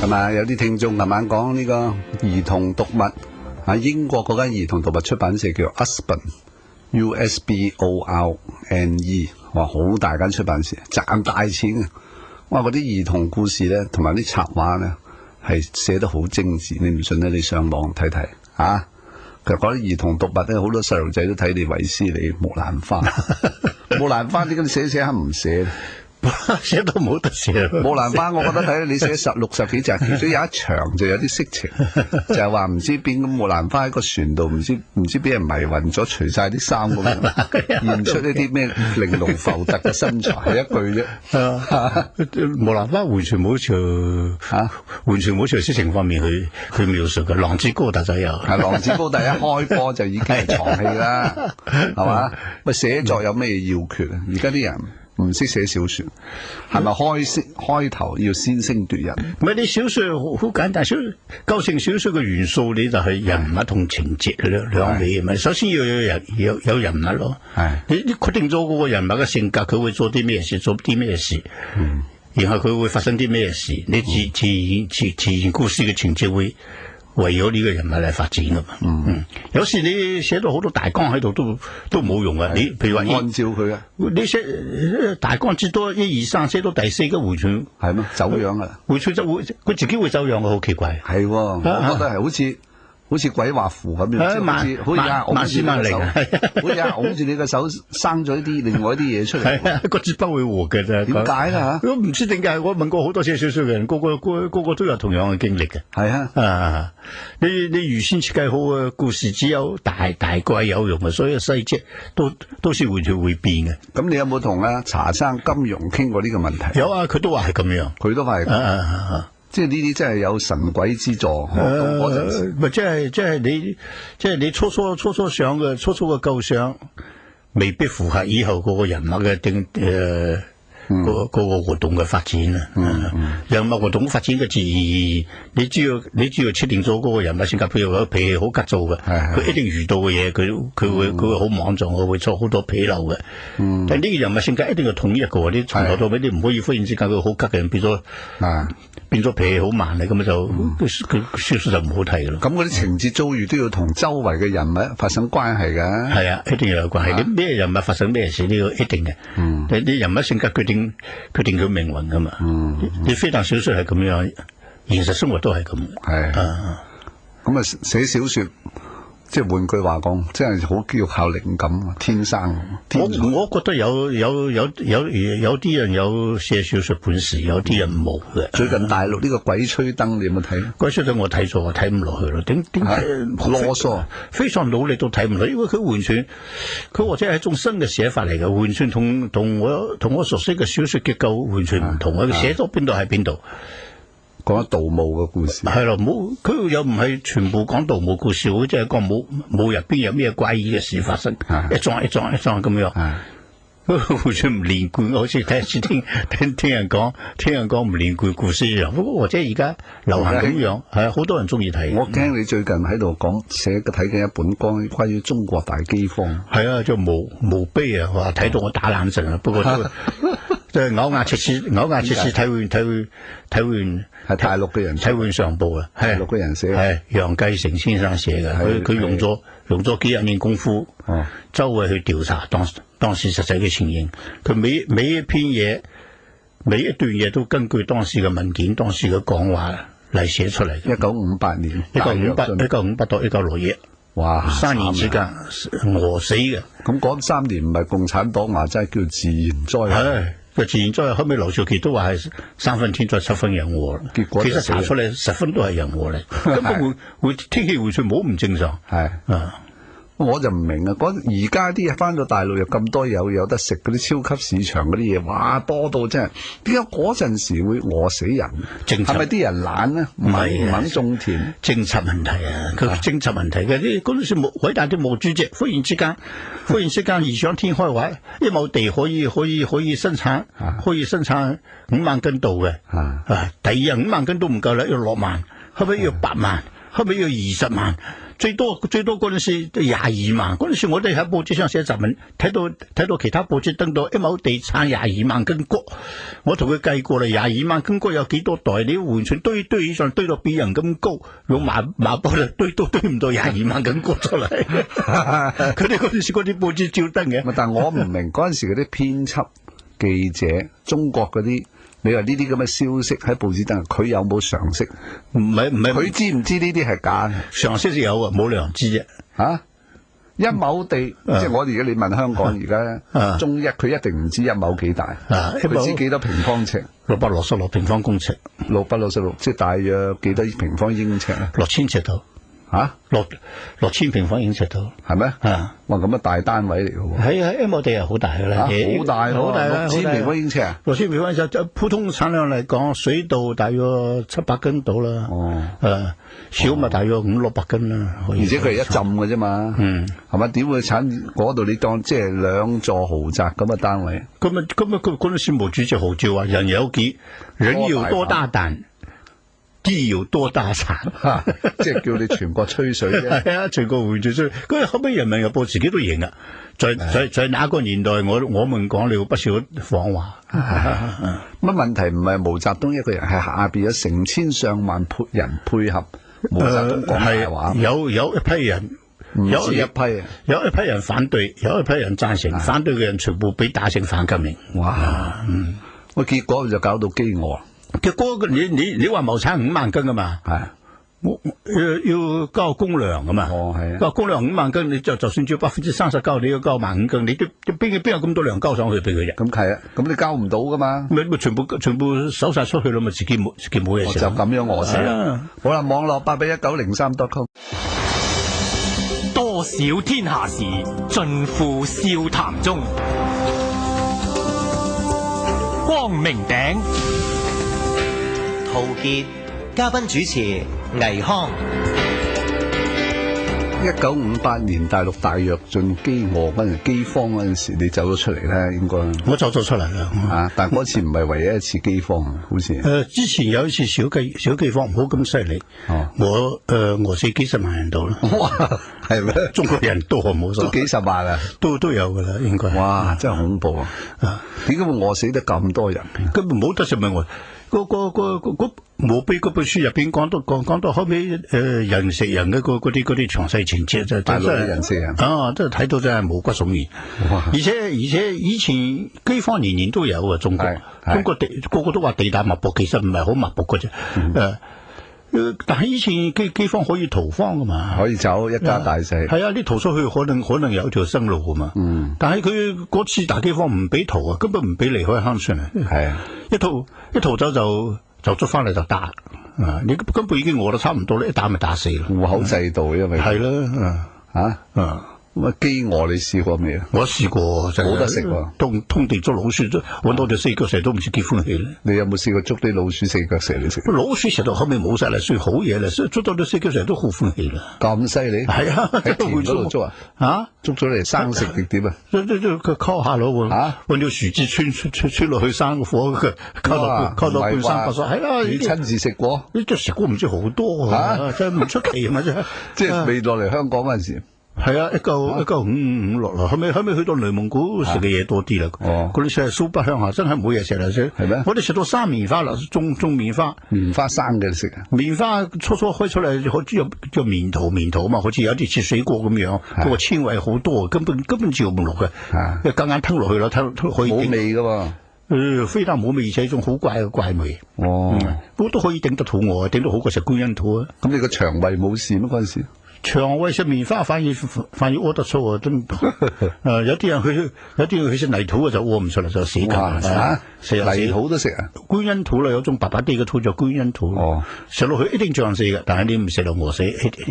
係咪有啲聽眾慢慢講呢個兒童讀物英國嗰間兒童讀物出版社叫 Usborne，USBORNE， 哇，好大間出版社，賺大錢啊！哇，嗰啲兒童故事咧，同埋啲插畫咧，係寫得好精緻，你唔信咧？你上網睇睇啊！其實講啲兒童讀物咧，好多細路仔都睇你衛斯理、木蘭花。木蘭花點解你寫下唔寫？寫都冇得寫。木蘭花我覺得睇你寫60幾集，其中有一場就有啲色情，就係話唔知邊個木蘭花喺個船度，唔知俾人迷暈咗，除晒啲衫咁樣，現出一啲咩玲瓏浮凸嘅身材，係一句啫。木蘭花完全冇完全冇朝色情方面去描述嘅。浪子高達就有，浪子高達一開波就已經係床戲啦，係嘛？喂，寫作有咩要訣啊？而家啲人唔識寫小說，係咪開頭要先聲奪人？唔係，你小說好簡單，構成小說嘅元素，你就係人物同情節兩味。咪首先要有人物咯。係你決定咗嗰個人物嘅性格，佢會做啲咩事，然後佢會發生啲咩事，你自然故事嘅情節會為咗呢個人物嚟發展噶嘛。有時你寫到好多大綱喺度都冇用啊。你譬如話按照佢啊，你寫大綱至多1、2、3，寫到第4個回旋係咩走樣啊？回旋就會佢自己會走樣，好奇怪。係，我覺得係好似好似鬼畫符咁樣，好似萬事萬靈，好似拱住你個手生咗另外一啲嘢出嚟。係個字不會活嘅啫。點解啦嚇？我唔知點解，我問過好多寫小說嘅人，個個都有同樣嘅經歷嘅。係啊，你預先設計好嘅故事，只有大概有用嘅，所有細節都是會變嘅。咁你有冇同阿茶生金庸傾過呢個問題？有啊，佢都話係咁樣，佢都話係。即係呢啲真係有神鬼之助。嗰陣時咪即係你初初想嘅初初嘅構想，未必符合以後嗰個人物嘅嗰個活動嘅發展啊。人物活動發展嘅自然，你只要設定咗嗰個人物性格，譬如話脾氣好急躁嘅，佢一定遇到嘅嘢，佢會好莽撞，佢會錯好多紕漏嘅。但係呢個人物性格一定係統一嘅，你從頭到尾你唔可以忽然之間佢好急嘅人變咗脾氣好慢嚟，咁就佢小說就唔好睇嘅咯。咁嗰啲情節遭遇都要同周圍嘅人物發生關係嘅。係啊，一定要有關係。你咩人物發生咩事呢個一定嘅。你啲人物性格決定佢命運噶嘛。你非但小說係咁樣，現實生活都係咁。係。咁啊，寫小說。即係換句話講，真係好要靠靈感，天生。我覺得有啲人有寫小說本事，有啲人冇嘅。最近大陸呢個鬼吹燈，你有冇睇？鬼吹燈我睇咗，我睇唔落去咯。點解囉嗦？非常努力都睇唔落，因為佢完全，佢或者係一種新嘅寫法嚟嘅，完全同我熟悉嘅小說結構完全唔同。佢寫咗邊度係邊度。講盜墓嘅故事係咯，佢又唔係全部講盜墓故事，好似係講墓入邊有咩怪異嘅事發生，一樁咁樣，完全唔連貫，好似聽人講唔連貫故事一樣。不過或者而家流行咁樣，係好多人中意睇。我驚你最近喺度睇緊一本關於中國大饑荒。係啊，就墓碑啊，話睇到我打冷震啊。不過即係咬牙切齒睇完係大陸嘅人睇完上報啊，大陸嘅人寫係楊繼成先生寫嘅，佢用咗幾十年功夫，周圍去調查當時實際嘅情形，佢每一篇嘢每一段嘢都根據當時嘅文件、當時嘅講話嚟寫出嚟。1958年，1958到1961，哇，3年之間餓死嘅。咁嗰3年唔係共產黨話齋叫自然災害。個自然災害後尾劉少奇都話係3分天災7分人禍，結果其實查出嚟10分都係人禍嚟，根本會天氣回旋冇唔正常。係我就唔明啊！而家啲翻到大陸又咁多有得食，嗰啲超級市場嗰啲嘢，哇多到真係，點解嗰陣時會餓死人？係咪啲人懶呢？唔肯種田？政策問題啊！佢政策問題嘅啲嗰陣時偉大啲毛主席忽然之間異想天開話，一畝地可以生產5萬斤稻嘅，第二日5萬斤都唔夠啦，要6萬，後尾要8萬，後尾要20萬。最多嗰陣時22萬，嗰陣時我哋喺報紙上寫雜文，睇到其他報紙登到一畝地產22萬斤穀，我同佢計過啦，22萬斤穀有幾多袋？你完全堆以上堆到比人咁高，用麻布嚟堆都堆唔到22萬斤穀出嚟。佢哋嗰陣時嗰啲報紙照登嘅。但係我唔明嗰陣時嗰啲編輯記者，中國嗰啲。你話呢啲咁嘅消息喺報紙登，佢有冇常識？唔係，佢知唔知呢啲係假？常識有啊，冇良知啫。一畝地，即係我哋而家你問香港而家中一，佢一定唔知一畝幾大，佢知幾多平方尺？666平方公尺，666，即係大約幾多平方英尺咧？6000尺度。6000平方英尺度，係咩？哇，咁大單位嚟嘅喎。係一畝地係好大嘅啦，好大，6000平方英尺啊！6000平方英尺，普通產量嚟講，水稻大約700斤到啦。小麥大約500-600斤啦。而且佢係一浸嘅啫嘛。係咪？點會產嗰度？你當即係2座豪宅咁嘅單位。咁嗰陣時毛主席號召話：人有多大膽，地有多大產，即係叫你全國吹水啫。係啊，全國回住吹。嗰後尾人民日報自己都認啊。在那個年代，我們講了不少謊話。乜問題唔係毛澤東一個人，係下邊有成千上萬人配合毛澤東講嘅話。有一批人，有一批人反對，有一批人贊成，反對嘅人全部被打成反革命。哇！結果就搞到飢餓。結果你話畝產5萬斤㗎嘛？係要交公糧噶嘛？哦，係啊，交公糧5萬斤，你就算照39%，你要交15000斤，你都邊有咁多糧交上去俾佢啫？咁係啊，咁你交唔到噶嘛？咪全部手晒出去咯，咪自己冇嘢食。就咁樣餓死啦。好啦，網絡8819003.com。多少天下事，盡付笑談中。光明頂，陶傑，嘉賓主持倪匡。1958年大陸大躍進飢餓嗰陣饑荒嗰陣時，你走咗出嚟咧，應該我走咗出嚟啦。啊，但嗰次唔係唯一一次饑荒，好似之前有一次小饑荒，唔好咁犀利。我餓死幾十萬人度啦。哇，係咩？中國人多冇錯，都幾十萬啊，都有噶啦，應該。哇，真係恐怖啊！點解會餓死得咁多人？根本冇得食咪餓。冇俾嗰本書入邊講到後尾人食人嘅嗰啲詳細情節，就真係人食人啊！真係睇到真係毛骨悚然。而且以前饑荒年年都有啊，中國個個都話地大物博，其實唔係好物博嘅啫。但係以前饑荒可以逃荒噶嘛，可以走一家大細。係啊，你逃出去可能有條生路噶嘛。但係佢嗰次大饑荒唔俾逃啊，根本唔俾離開鄉村啊。係啊，一逃走就捉翻嚟就打啊！你根本已經餓得差唔多啦，一打咪打死啦。戶口制度因為係啦，咁啊飢餓你試過未啊？我試過，真係冇得食喎，通地捉老鼠，搵到隻四腳蛇都唔知幾歡喜咧。你有冇試過捉啲老鼠四腳蛇嚟食？老鼠食到後尾冇晒啦，算好嘢啦，捉到啲四腳蛇都好歡喜啦。咁犀利？係啊，喺田嗰度捉啊？捉咗嚟生食定點啊？佢烤下咯喎，搵條樹枝穿落去生個火，烤到半生不熟。係啊，你親自食過？你都食過唔知好多啊，真係唔出奇啊嘛真係。即係未落嚟香港嗰陣時。係啊，1955落嚟，後尾去到內蒙古食嘅嘢多啲啦。嗰啲食蘇北鄉下真係冇嘢食啦，係咩？我哋食到生棉花啦，種棉花。棉花生嘅食啊？棉花初開出嚟好似有棉桃啊嘛，好似有啲似水果咁樣，嗰個纖維好多，根本嚼唔落嘅。一夾硬吞落去啦，吞可以。冇味噶喎。非但冇味，而且一種好怪嘅怪味。不過都可以頂得肚餓，頂得好過食觀音土啊。咁你個腸胃冇事咩嗰陣時？腸胃食棉花反而屙得出啊！真有啲人去食泥土啊，就屙唔出嚟，就死㗎。泥土都食啊？觀音土啦，有種白白啲嘅土叫觀音土。食落去一定脹死嘅，但係你唔食就餓死。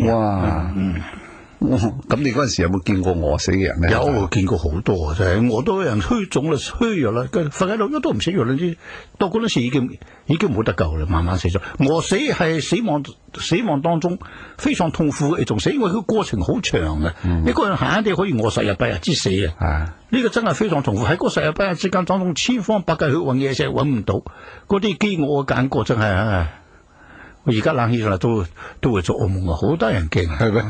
哇！咁你嗰陣時有冇見過餓死嘅人咧？有見過好多，就係餓到人虛腫啦、虛弱啦，瞓喺度都唔食藥啦，到嗰陣時已經冇得救啦，慢慢死咗。餓死係死亡當中非常痛苦嘅一種死，因為佢過程好長嘅。一個人閒啲可以餓10日8日之死啊！呢個真係非常痛苦。喺嗰10日8日之間當中，千方百計去揾嘢食，揾唔到，嗰啲飢餓嘅感覺真係我而家冷起上嚟都會做噩夢啊！好多人驚係咩？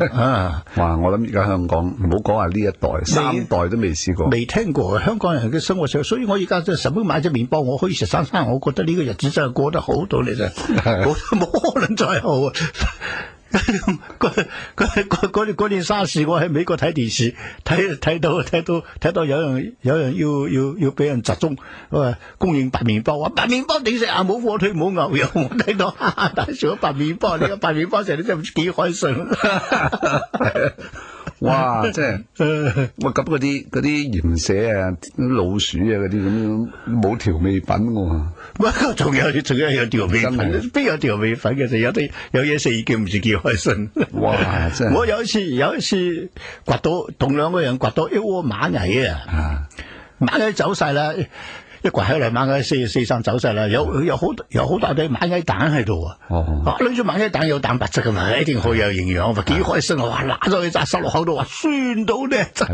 哇！我諗而家香港唔好講話呢一代，3代都未試過，未聽過香港人嘅生活上，所以我而家即係10蚊買隻麵包，我可以食3餐，我覺得呢個日子真係過得好到你真係冇可能再好啊！嗰年沙士，我喺美國睇電視，睇到有人要俾人集中，供應白麵包，話白麵包點食啊？冇火腿冇牛油，我睇到但係食咗白麵包，你個白麵包食你真係唔知幾開心。哇！即係咁嗰啲鹽蛇啊、老鼠啊嗰啲咁冇調味品喎。仲有調味品，邊有調味品嘅？就有嘢食已經唔知幾開心。哇！真係我有一次掘到同兩個人掘到一窩螞蟻啊！螞蟻走晒啦。一掘起嚟，螞蟻四散走晒啦，有好大堆螞蟻蛋喺度啊！拎住螞蟻蛋有蛋白質噶嘛，一定好有營養，幾開心啊！哇，拿咗去扎塞落口度，話酸到咧，酸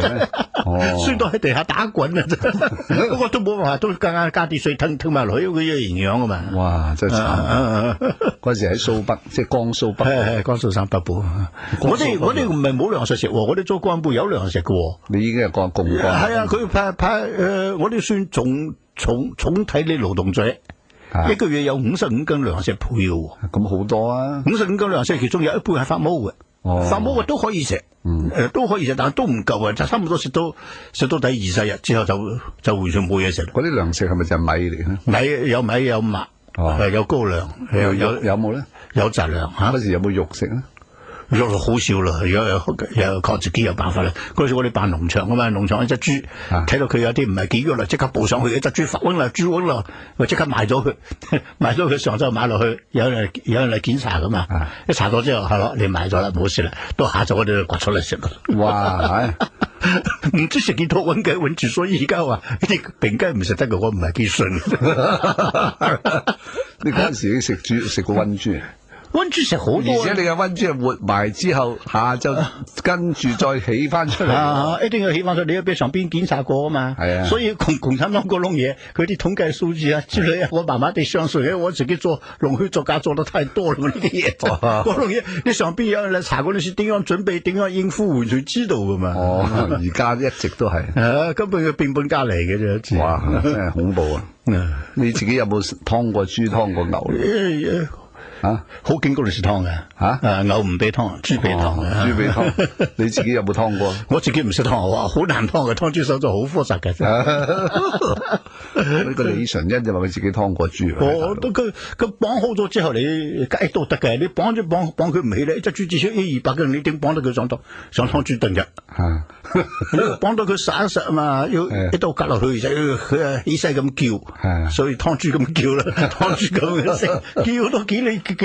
到喺地下打滾啊！不過都冇辦法，都加啲水吞埋落去，佢有營養噶嘛！哇，真係慘！嗰時喺蘇北，即係江蘇北，係江蘇省北部。我哋唔係冇糧食食，我哋做幹部有糧食噶。你已經係幹共幹。係啊，佢派我哋算重體力勞動者，一個月有55斤糧食配嘅，咁好多啊！55斤糧食，其中有一半係發毛嘅，發毛嘅都可以食，都可以食，但係都唔夠啊！就差唔多食到第20日之後就完全冇嘢食。嗰啲糧食係咪就係米嚟咧？米有麥，有高粱，有冇咧？有質量嚇。嗰時有冇肉食啊？肉好少啦，而家又靠自己有辦法啦。嗰時我哋辦農場啊嘛，農場一隻豬，睇到佢有啲唔係幾喐啦，即刻報上去，一隻豬發瘟啦，豬瘟啦，我即刻賣咗佢，賣咗佢上晝買落去，有人嚟檢查噶嘛，一查到之後係咯，你買咗啦，冇事啦，到下晝我哋就掘出嚟食啦。哇！唔知食幾多瘟雞瘟豬，所以而家話啲病雞唔食得嘅，我唔係幾信。你嗰陣時已經食過瘟豬。溫豬食好多，而且你嘅溫豬係活埋之後，下晝跟住再起翻出嚟。一定要起翻出嚟，你要俾上邊檢查過啊嘛。係啊，所以共產黨嗰種嘢，佢啲統計數字啊之類啊，我慢慢地相信，因為我自己做農墟作家做得太多啦，呢啲嘢。嗰種嘢，你上邊有人嚟查嗰陣時，點樣準備，點樣應付，完全知道噶嘛。而家一直都係。根本佢變本加厲嘅啫。哇，真係恐怖啊！你自己有冇劏過豬、劏過牛？好警告你食湯嘅牛唔俾湯，豬俾湯嘅。豬俾湯，你自己有冇湯過？我自己唔識湯，哇，好難湯嘅，湯豬手就好複雜嘅。呢個李純恩就話佢自己湯過豬。我都佢綁好咗之後，你雞都得嘅。你綁佢唔起咧，一隻豬至少100-200個人，你點綁得佢上湯豬燉啫？綁到佢實一實啊嘛，要一刀割落去，佢啊起勢咁叫，所以湯豬咁叫啦，湯豬咁食，叫到幾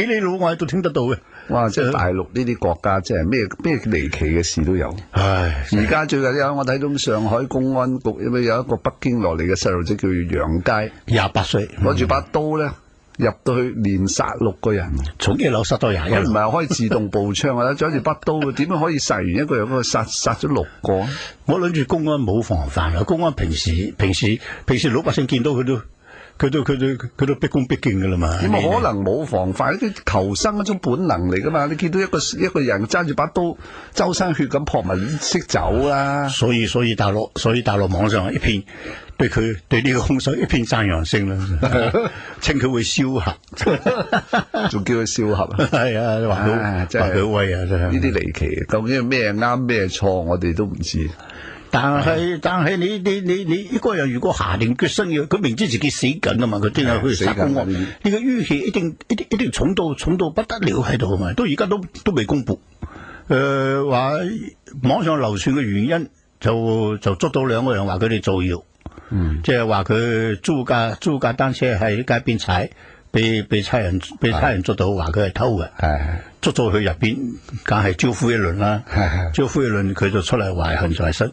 里路外都聽得到嘅。哇！即係大陸呢啲國家，即係咩離奇嘅事都有。唉！而家最近我睇到上海公安局有一個北京落嚟嘅細路仔叫楊佳，28歲，攞住把刀咧入到去連殺6個人，從1樓殺到21。佢唔係開自動步槍啊，攞住把刀，點樣可以殺完一個人？嗰個殺咗6個？我諗住公安冇防範啊！公安平時老百姓見到佢都畢恭畢敬噶啦嘛。點可能冇防範？啲求生一種本能嚟噶嘛。你見到一個人揸住把刀，周身血咁撲埋，識走啦。所以大陸網上一片對呢個兇手一片讚揚聲啦，稱佢會燒核，仲叫佢燒核啊！係啊，話佢威啊！真係呢啲離奇，究竟係咩啱咩錯，我哋都唔知。但係你一個人如果下定決心要，佢明知自己死緊啊嘛，佢真係去殺公安，呢個淤氣一定重到不得了喺度啊嘛，到而家都未公布。話網上流傳嘅原因就捉到2個人話佢哋造謠，即係話佢租架單車喺街邊踩，被差人捉到，話佢係偷嘅。捉咗去入邊，梗係招呼一輪啦。招呼一輪，佢就出嚟懷恨在心。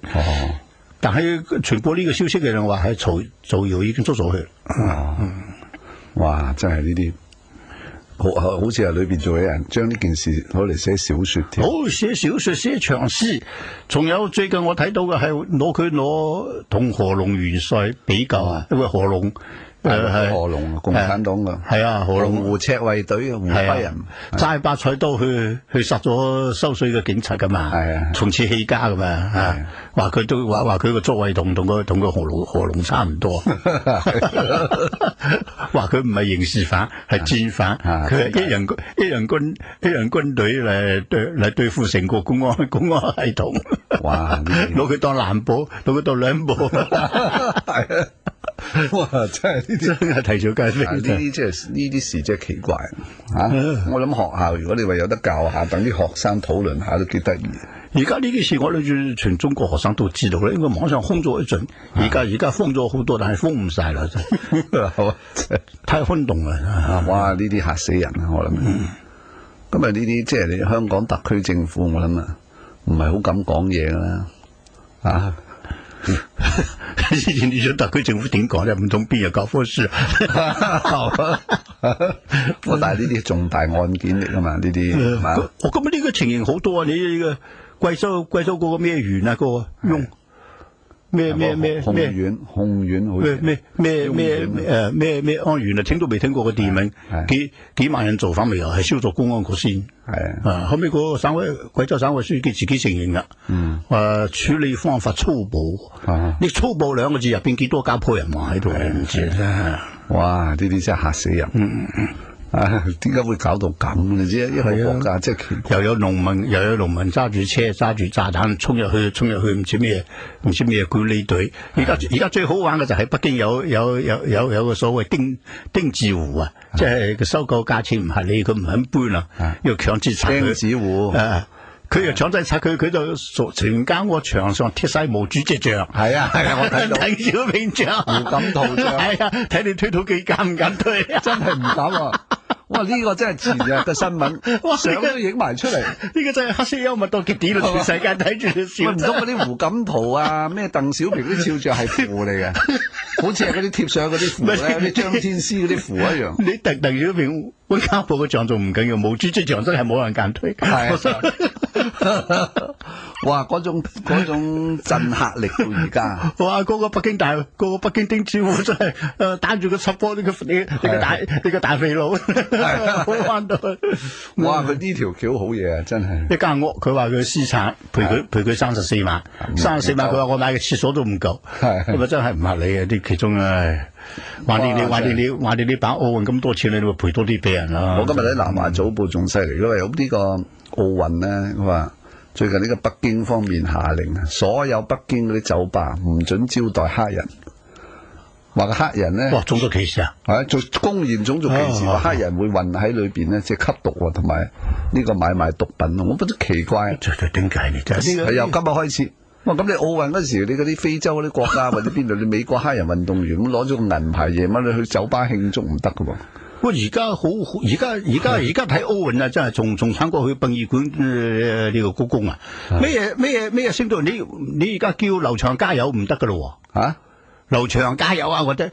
但係傳播呢個消息嘅人話係造謠已經捉咗佢。哇！真係呢啲好似係裏邊做嘅人將呢件事攞嚟寫小說添。好，寫小說、寫長詩。仲有最近我睇到嘅係攞同何龍元帥比較啊，因為何龍。何龍共產黨噶係啊，何龍湖赤衛隊湖北人揸把菜刀去殺咗收稅嘅警察噶嘛，係啊，從此起家噶嘛，話佢個作為同個何龍差唔多，話佢唔係刑事犯，係戰犯，佢係一人軍隊嚟對付成個公安系統，哇！攞佢當藍寶，攞佢當兩寶，係啊。哇！真係啼笑皆非。呢啲事真係奇怪我諗學校如果你話有得教下，等啲學生討論下都幾得意。而家呢啲事我諗住全中國學生都知道啦，因為網上封咗一陣，而家封咗好多，但係封唔晒啦，真係太轟動啦！哇！呢啲嚇死人啊！我諗今日呢啲即係你香港特區政府，我諗唔係好敢講嘢啦你想特區政府點講咧？唔通邊有教科書？但係呢啲重大案件嚟噶嘛？呢啲我咁呢個情形好多啊！你呢個貴州嗰個咩縣啊？嗰個雍咩控縣好咩安縣啊？聽都未聽過個地名，幾萬人造反未有？係燒咗公安局先。係後尾個貴州省委書記自己承認噶，處理方法粗暴。你粗暴2個字入邊幾多家破人亡喺度？唔知哇！呢啲真係嚇死人。點解會搞到咁嘅啫？一個國家即係又有農民揸住車揸住炸彈衝入去，唔知咩管理隊。而家最好玩嘅就係北京有個所謂釘子戶啊，即係佢收購價錢唔合理，佢唔肯搬啦，要強制拆釘子戶。佢又強制拆佢就全間屋牆上貼晒毛主席像。係啊，我睇到鄧小平像、胡錦濤像。係啊，睇你推土機敢唔敢推？真係唔敢啊！哇！呢個真係前日嘅新聞，相都影埋出嚟。呢個真係黑色幽默到極點啦！全世界睇住你笑。唔通嗰啲胡錦濤啊、咩鄧小平啲肖像係符嚟嘅？好似係嗰啲貼上嗰啲符咧，啲張天師嗰啲符一樣。你鄧小平溫家寶嘅像仲唔緊要，毛主席像真係冇人敢推。哇！嗰種震嚇力到而家。哇！嗰個北京釘子戶真係打住個插波呢個大肥佬。好玩到，哇！佢呢條橋好嘢啊，真係。一間屋，佢話佢私產賠佢34萬，34萬佢話我買嘅廁所都唔夠，咁啊真係唔合理啊！啲其中話你呢把奧運咁多錢，你咪賠多啲俾人啦。我今日喺南華早報仲犀利，因為有呢個奧運咧，佢話最近呢個北京方面下令啊，所有北京嗰啲酒吧唔准招待黑人。話個黑人咧，哇，種族歧視啊！係做公然種族歧視，話黑人會混喺裏邊咧，即係吸毒同埋呢個買賣毒品，我覺得奇怪。點解你真係？係由今日開始。哇！咁你奧運嗰時，你嗰啲非洲嗰啲國家或者邊度，你美國黑人運動員咁攞咗個銀牌，夜晚你去酒吧慶祝唔得噶喎。喂，而家睇奧運啊，真係仲慘過去殯儀館呢個故宮啊！咩嘢升到你而家叫劉翔加油唔得噶咯？吓？劉翔加油啊！我覺得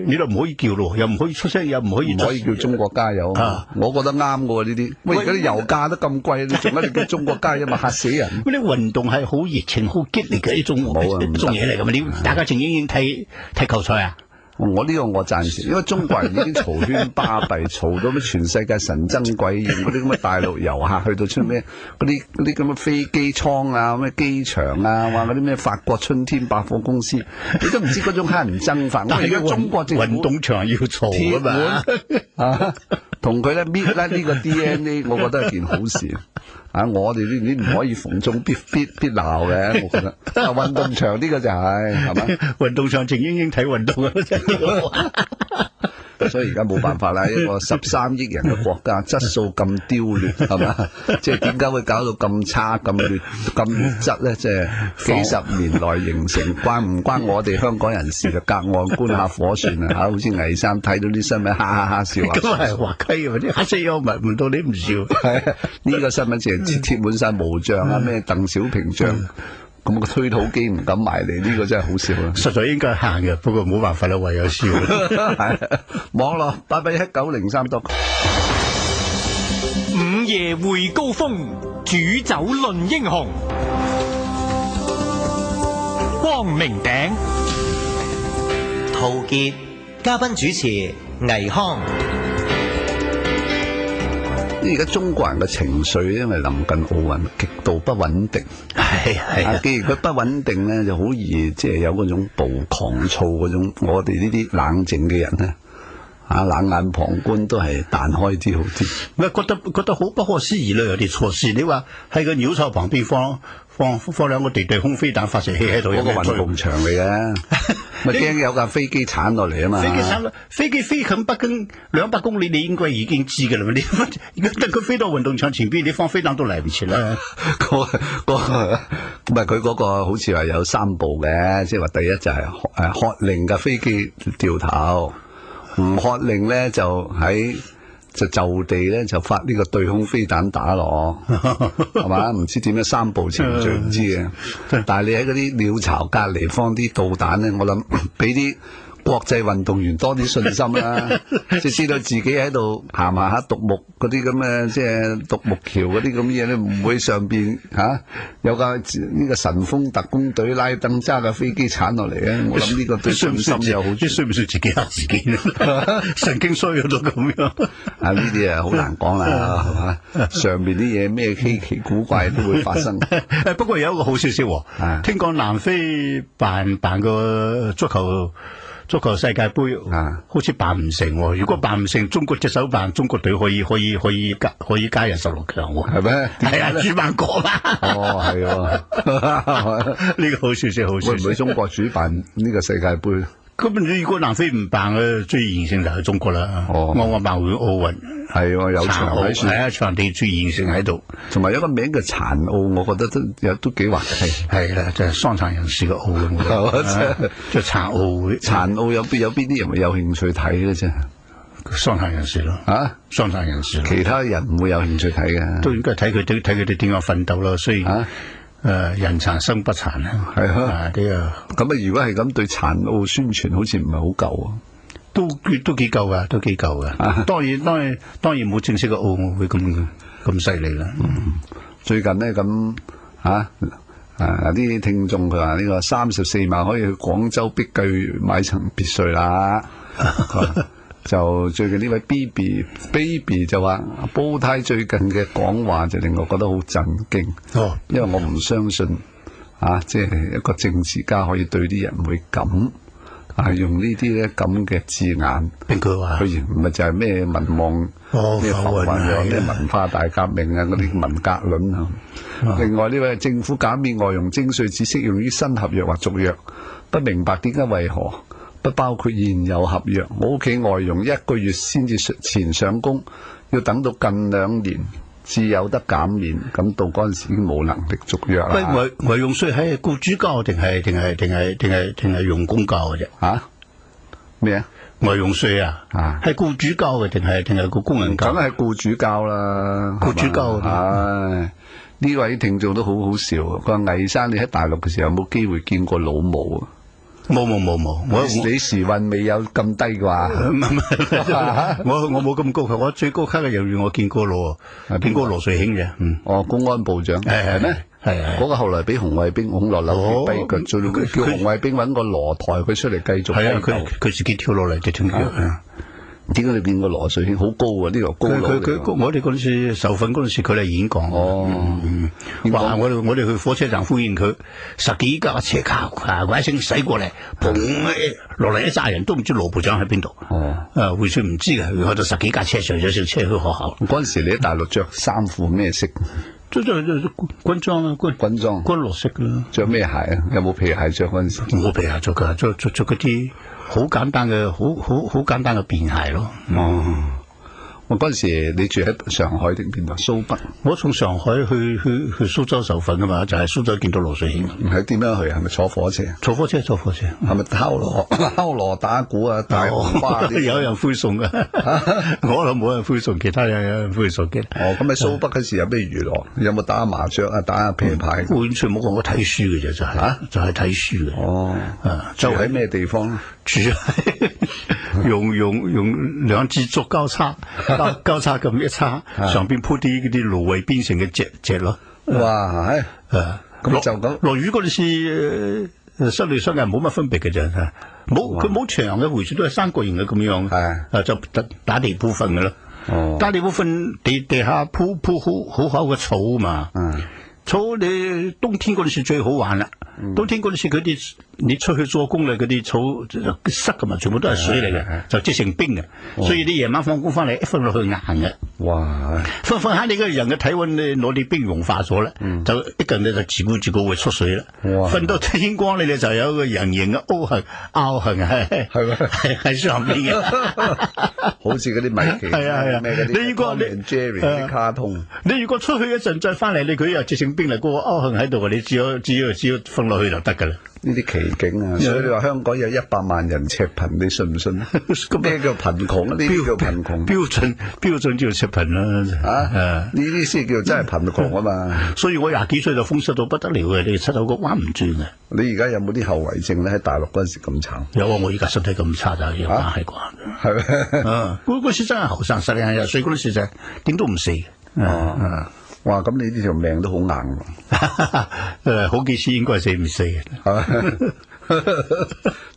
你都唔可以叫咯，又唔可以出聲，又唔可以叫中國加油。我覺得啱嘅喎呢啲。喂，而家啲油價都咁貴，你仲喺度叫中國加油咪嚇死人？嗰啲運動係好熱情、好激烈嘅一種嘢嚟㗎嘛？你大家情願睇球賽啊？我呢個我贊成，因為中國人已經嘈喧巴閉，嘈到咩全世界神憎鬼厭，嗰啲咁嘅大陸遊客去到出咩嗰啲咁嘅飛機艙啊、咩機場啊，話嗰啲咩法國春天百貨公司，你都唔知嗰種乞人憎法。我而家中國政府運動場要嘈啊嘛，同佢咧搣甩呢個 DNA， 我覺得係件好事。我哋呢啲唔可以逢中必鬧嘅，我覺得。運動場呢個就係咪？運動場靜英英睇運動啊！所以而家冇辦法啦，一個13億人嘅國家，質素咁刁劣，係嘛？即係點解會搞到咁差、咁劣質咧？即係幾十年來形成，關我哋香港人士就隔岸觀下火算啊！好似魏生睇到啲新聞，哈哈哈笑啊！咁係滑稽嘅，啲黑色幽默唔到你唔笑。呢個新聞淨係貼滿晒毛像啊，咩鄧小平像。咁個推土機唔敢埋嚟，呢個真係好笑啊！實在應該行嘅，不過冇辦法啦，唯有笑。網絡8819036。午夜會高峰，煮酒論英雄。光明頂，陶傑，嘉賓主持倪匡。而家中國人嘅情緒，因為臨近奧運，極度不穩定。係既然佢不穩定咧，就好易即係有嗰種暴狂躁嗰種。我哋呢啲冷靜嘅人咧，冷眼旁觀都係彈開啲好啲。我覺得好不可思議咯，有啲措施。你話喺個鳥巢旁邊放兩個地對空飛彈發射器喺度，嗰個運動場嚟嘅。咪驚有架飛機鏟落嚟啊嘛！飛機飛近北京200公里，你應該已經知㗎啦。你得佢飛到運動場前邊，你放飛彈都嚟唔切啦。唔係佢嗰個好似話有3步嘅，即係話第一就係喝令嘅飛機掉頭，唔喝令咧就就地咧就發呢個對空飛彈打落，係嘛？唔知點樣3步程序唔知嘅，但係你喺嗰啲鳥巢隔離放啲導彈咧，我諗俾啲國際運動員多啲信心啦，即係知道自己喺度行下獨木嗰啲咁嘅，即係獨木橋嗰啲咁嘢咧，唔會上邊有架呢個神風特工隊拉登揸架飛機鏟落嚟咧。我諗呢個對信心有好處。需唔需要自己嚇自己咧？神經衰到咁樣呢啲啊好難講啦，係嘛？上邊啲嘢咩稀奇古怪都會發生。不過有一個好消息，聽講南非辦個足球足球世界杯好似辦唔成喎。如果辦唔成，中國隻手辦，中國隊可以加入16強喎。係咩？係啊，主辦國嘛。哦，係喎，呢個好消息，好消息。會唔會中國主辦呢個世界杯？咁如果南非唔辦嘅，最現性就係中國啦。啱啱辦完奧運，係喎，有場喺處，係啊，場地最現性喺度，同埋有個名叫殘奧，我覺得都幾滑稽。係啦，就係傷殘人士嘅奧運，即係殘奧會。殘奧有邊啲人會有興趣睇嘅啫？傷殘人士咯，傷殘人士，其他人唔會有興趣睇嘅，都應該睇佢哋點樣奮鬥咯。雖然人殘生不殘啊，係啊，啲啊，咁啊，如果係咁對殘奧宣傳，好似唔係好夠啊，都幾夠噶，都幾夠噶。當然冇正式嘅奧運會咁犀利啦。最近呢，咁啲聽眾佢話呢個34萬可以去廣州碧钜買層別墅啦。就最近呢位 baby 就話煲呔最近嘅講話就令我覺得好震驚。因為我唔相信即係一個政治家可以對啲人會咁用呢啲咧咁嘅字眼。邊句話？佢唔係就係咩民望咩浮雲咩文化大革命嗰啲文革論啊。另外呢位政府減免外傭徵稅只適用於新合約或續約，不明白點解為何不包括現有合約？我屋企外傭1個月先至前上工，要等到近2年至有得減免，咁到嗰陣時已經冇能力續約啦。外傭稅係僱主交定係用工交嘅啫？咩啊？外傭稅係僱主交嘅定係個工人交？梗係僱主交啦，僱主交。呢位聽眾都好好笑，佢話魏生，你喺大陸嘅時候有冇機會見過老母啊？冇，你時運未有咁低啩？我冇咁高級，我最高級嘅人我見過羅瑞卿嘅。公安部長係咩？係嗰個後來俾紅衛兵拱落樓梯跛腳，叫紅衛兵揾個羅抬佢出嚟繼續。係啊，佢自己跳落嚟就斷腳。點解你見過羅瑞卿好高啊？呢個高佬嚟。我哋嗰陣時受訓嗰陣時，佢嚟演講。話我哋去火車站歡迎佢，10幾架車卡鬼聲駛過嚟，砰落嚟一紮人都唔知羅部長喺邊度。回去唔知嘅，去到10幾架車上咗條車去學校。嗰陣時你喺大陸着衫褲咩色？着軍裝啊，軍裝軍綠色啦。着咩鞋啊？有冇皮鞋着嗰陣時？冇皮鞋着噶，着嗰啲好簡單嘅好簡單嘅便鞋咯。我嗰陣時你住喺上海定邊度？蘇北。我從上海去蘇州受訓噶嘛，就係蘇州見到羅瑞卿。係點樣去？係咪坐火車？坐火車。係咪敲鑼打鼓啊？大紅花有人歡送噶，我諗冇人歡送，其他人有人歡送嘅。咁喺蘇北嗰時有咩娛樂？有冇打麻雀啊？打下啤牌？完全冇講，我睇書嘅啫，就係睇書嘅。就喺咩地方？住用2支竹交叉咁一叉，上邊鋪啲嗰啲蘆葦編成嘅隻咯。哇！咁就咁落雨嗰陣時，室內室外冇乜分別嘅啫。佢冇牆嘅，回旋都係三角形嘅咁樣。就打地鋪瞓嘅咯。打地鋪瞓地下鋪好厚嘅草嘛。草你冬天嗰陣時最好玩啦。冬天嗰陣時佢啲你出去做工咧，嗰啲草濕噶嘛，全部都係水嚟嘅，就積成冰嘅。所以你夜晚放工翻嚟一瞓落去硬嘅。哇！瞓下你個人嘅體溫咧攞啲冰融化咗啦，就一陣你就自顧會出水啦。瞓到天光你就有一個人形嘅凹痕喺上面嘅，好似嗰啲米奇咩嗰啲。你如果Jerry 啲卡通，你如果出去一陣再翻嚟，你佢又積成冰嚟，嗰個凹痕喺度，你只要瞓落去就得噶啦。呢啲奇景啊，所以你話香港有100萬人赤貧，你信唔信？咩叫貧窮啊？呢啲叫貧窮，標準叫赤貧啦。呢啲先叫真係貧窮啊嘛。所以我20幾歲就風濕到不得了嘅，你膝頭哥彎唔轉嘅。你而家有冇啲後遺症咧？喺大陸嗰陣時咁慘。有啊，我而家身體咁差就有關係啩。係咩？嗰時真係後生，10歲嗰陣時就點都唔死嘅。哇！咁你呢條命都好硬喎。好幾次應該係死唔死嘅。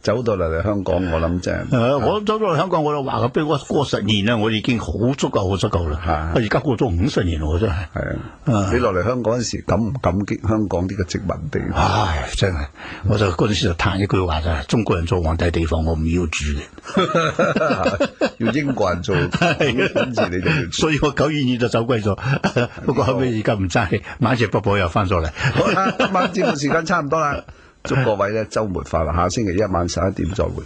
走到嚟香港，我諗真係。我走到嚟香港，我就話佢俾我過10年啦，我已經好足夠啦。而家過咗50年，我真係。係啊，你落嚟香港嗰時感唔感激香港呢個殖民地？唉，真係，我就嗰陣時就嘆一句話就係：中國人做皇帝地方，我唔要住嘅，要英國人做管治你就要。所以我922就走鬼咗。不過後尾而家唔爭氣，晚節博又翻咗嚟。好啦，今晚節目時間差唔多啦。祝各位咧週末快樂，下星期一晚11點再會。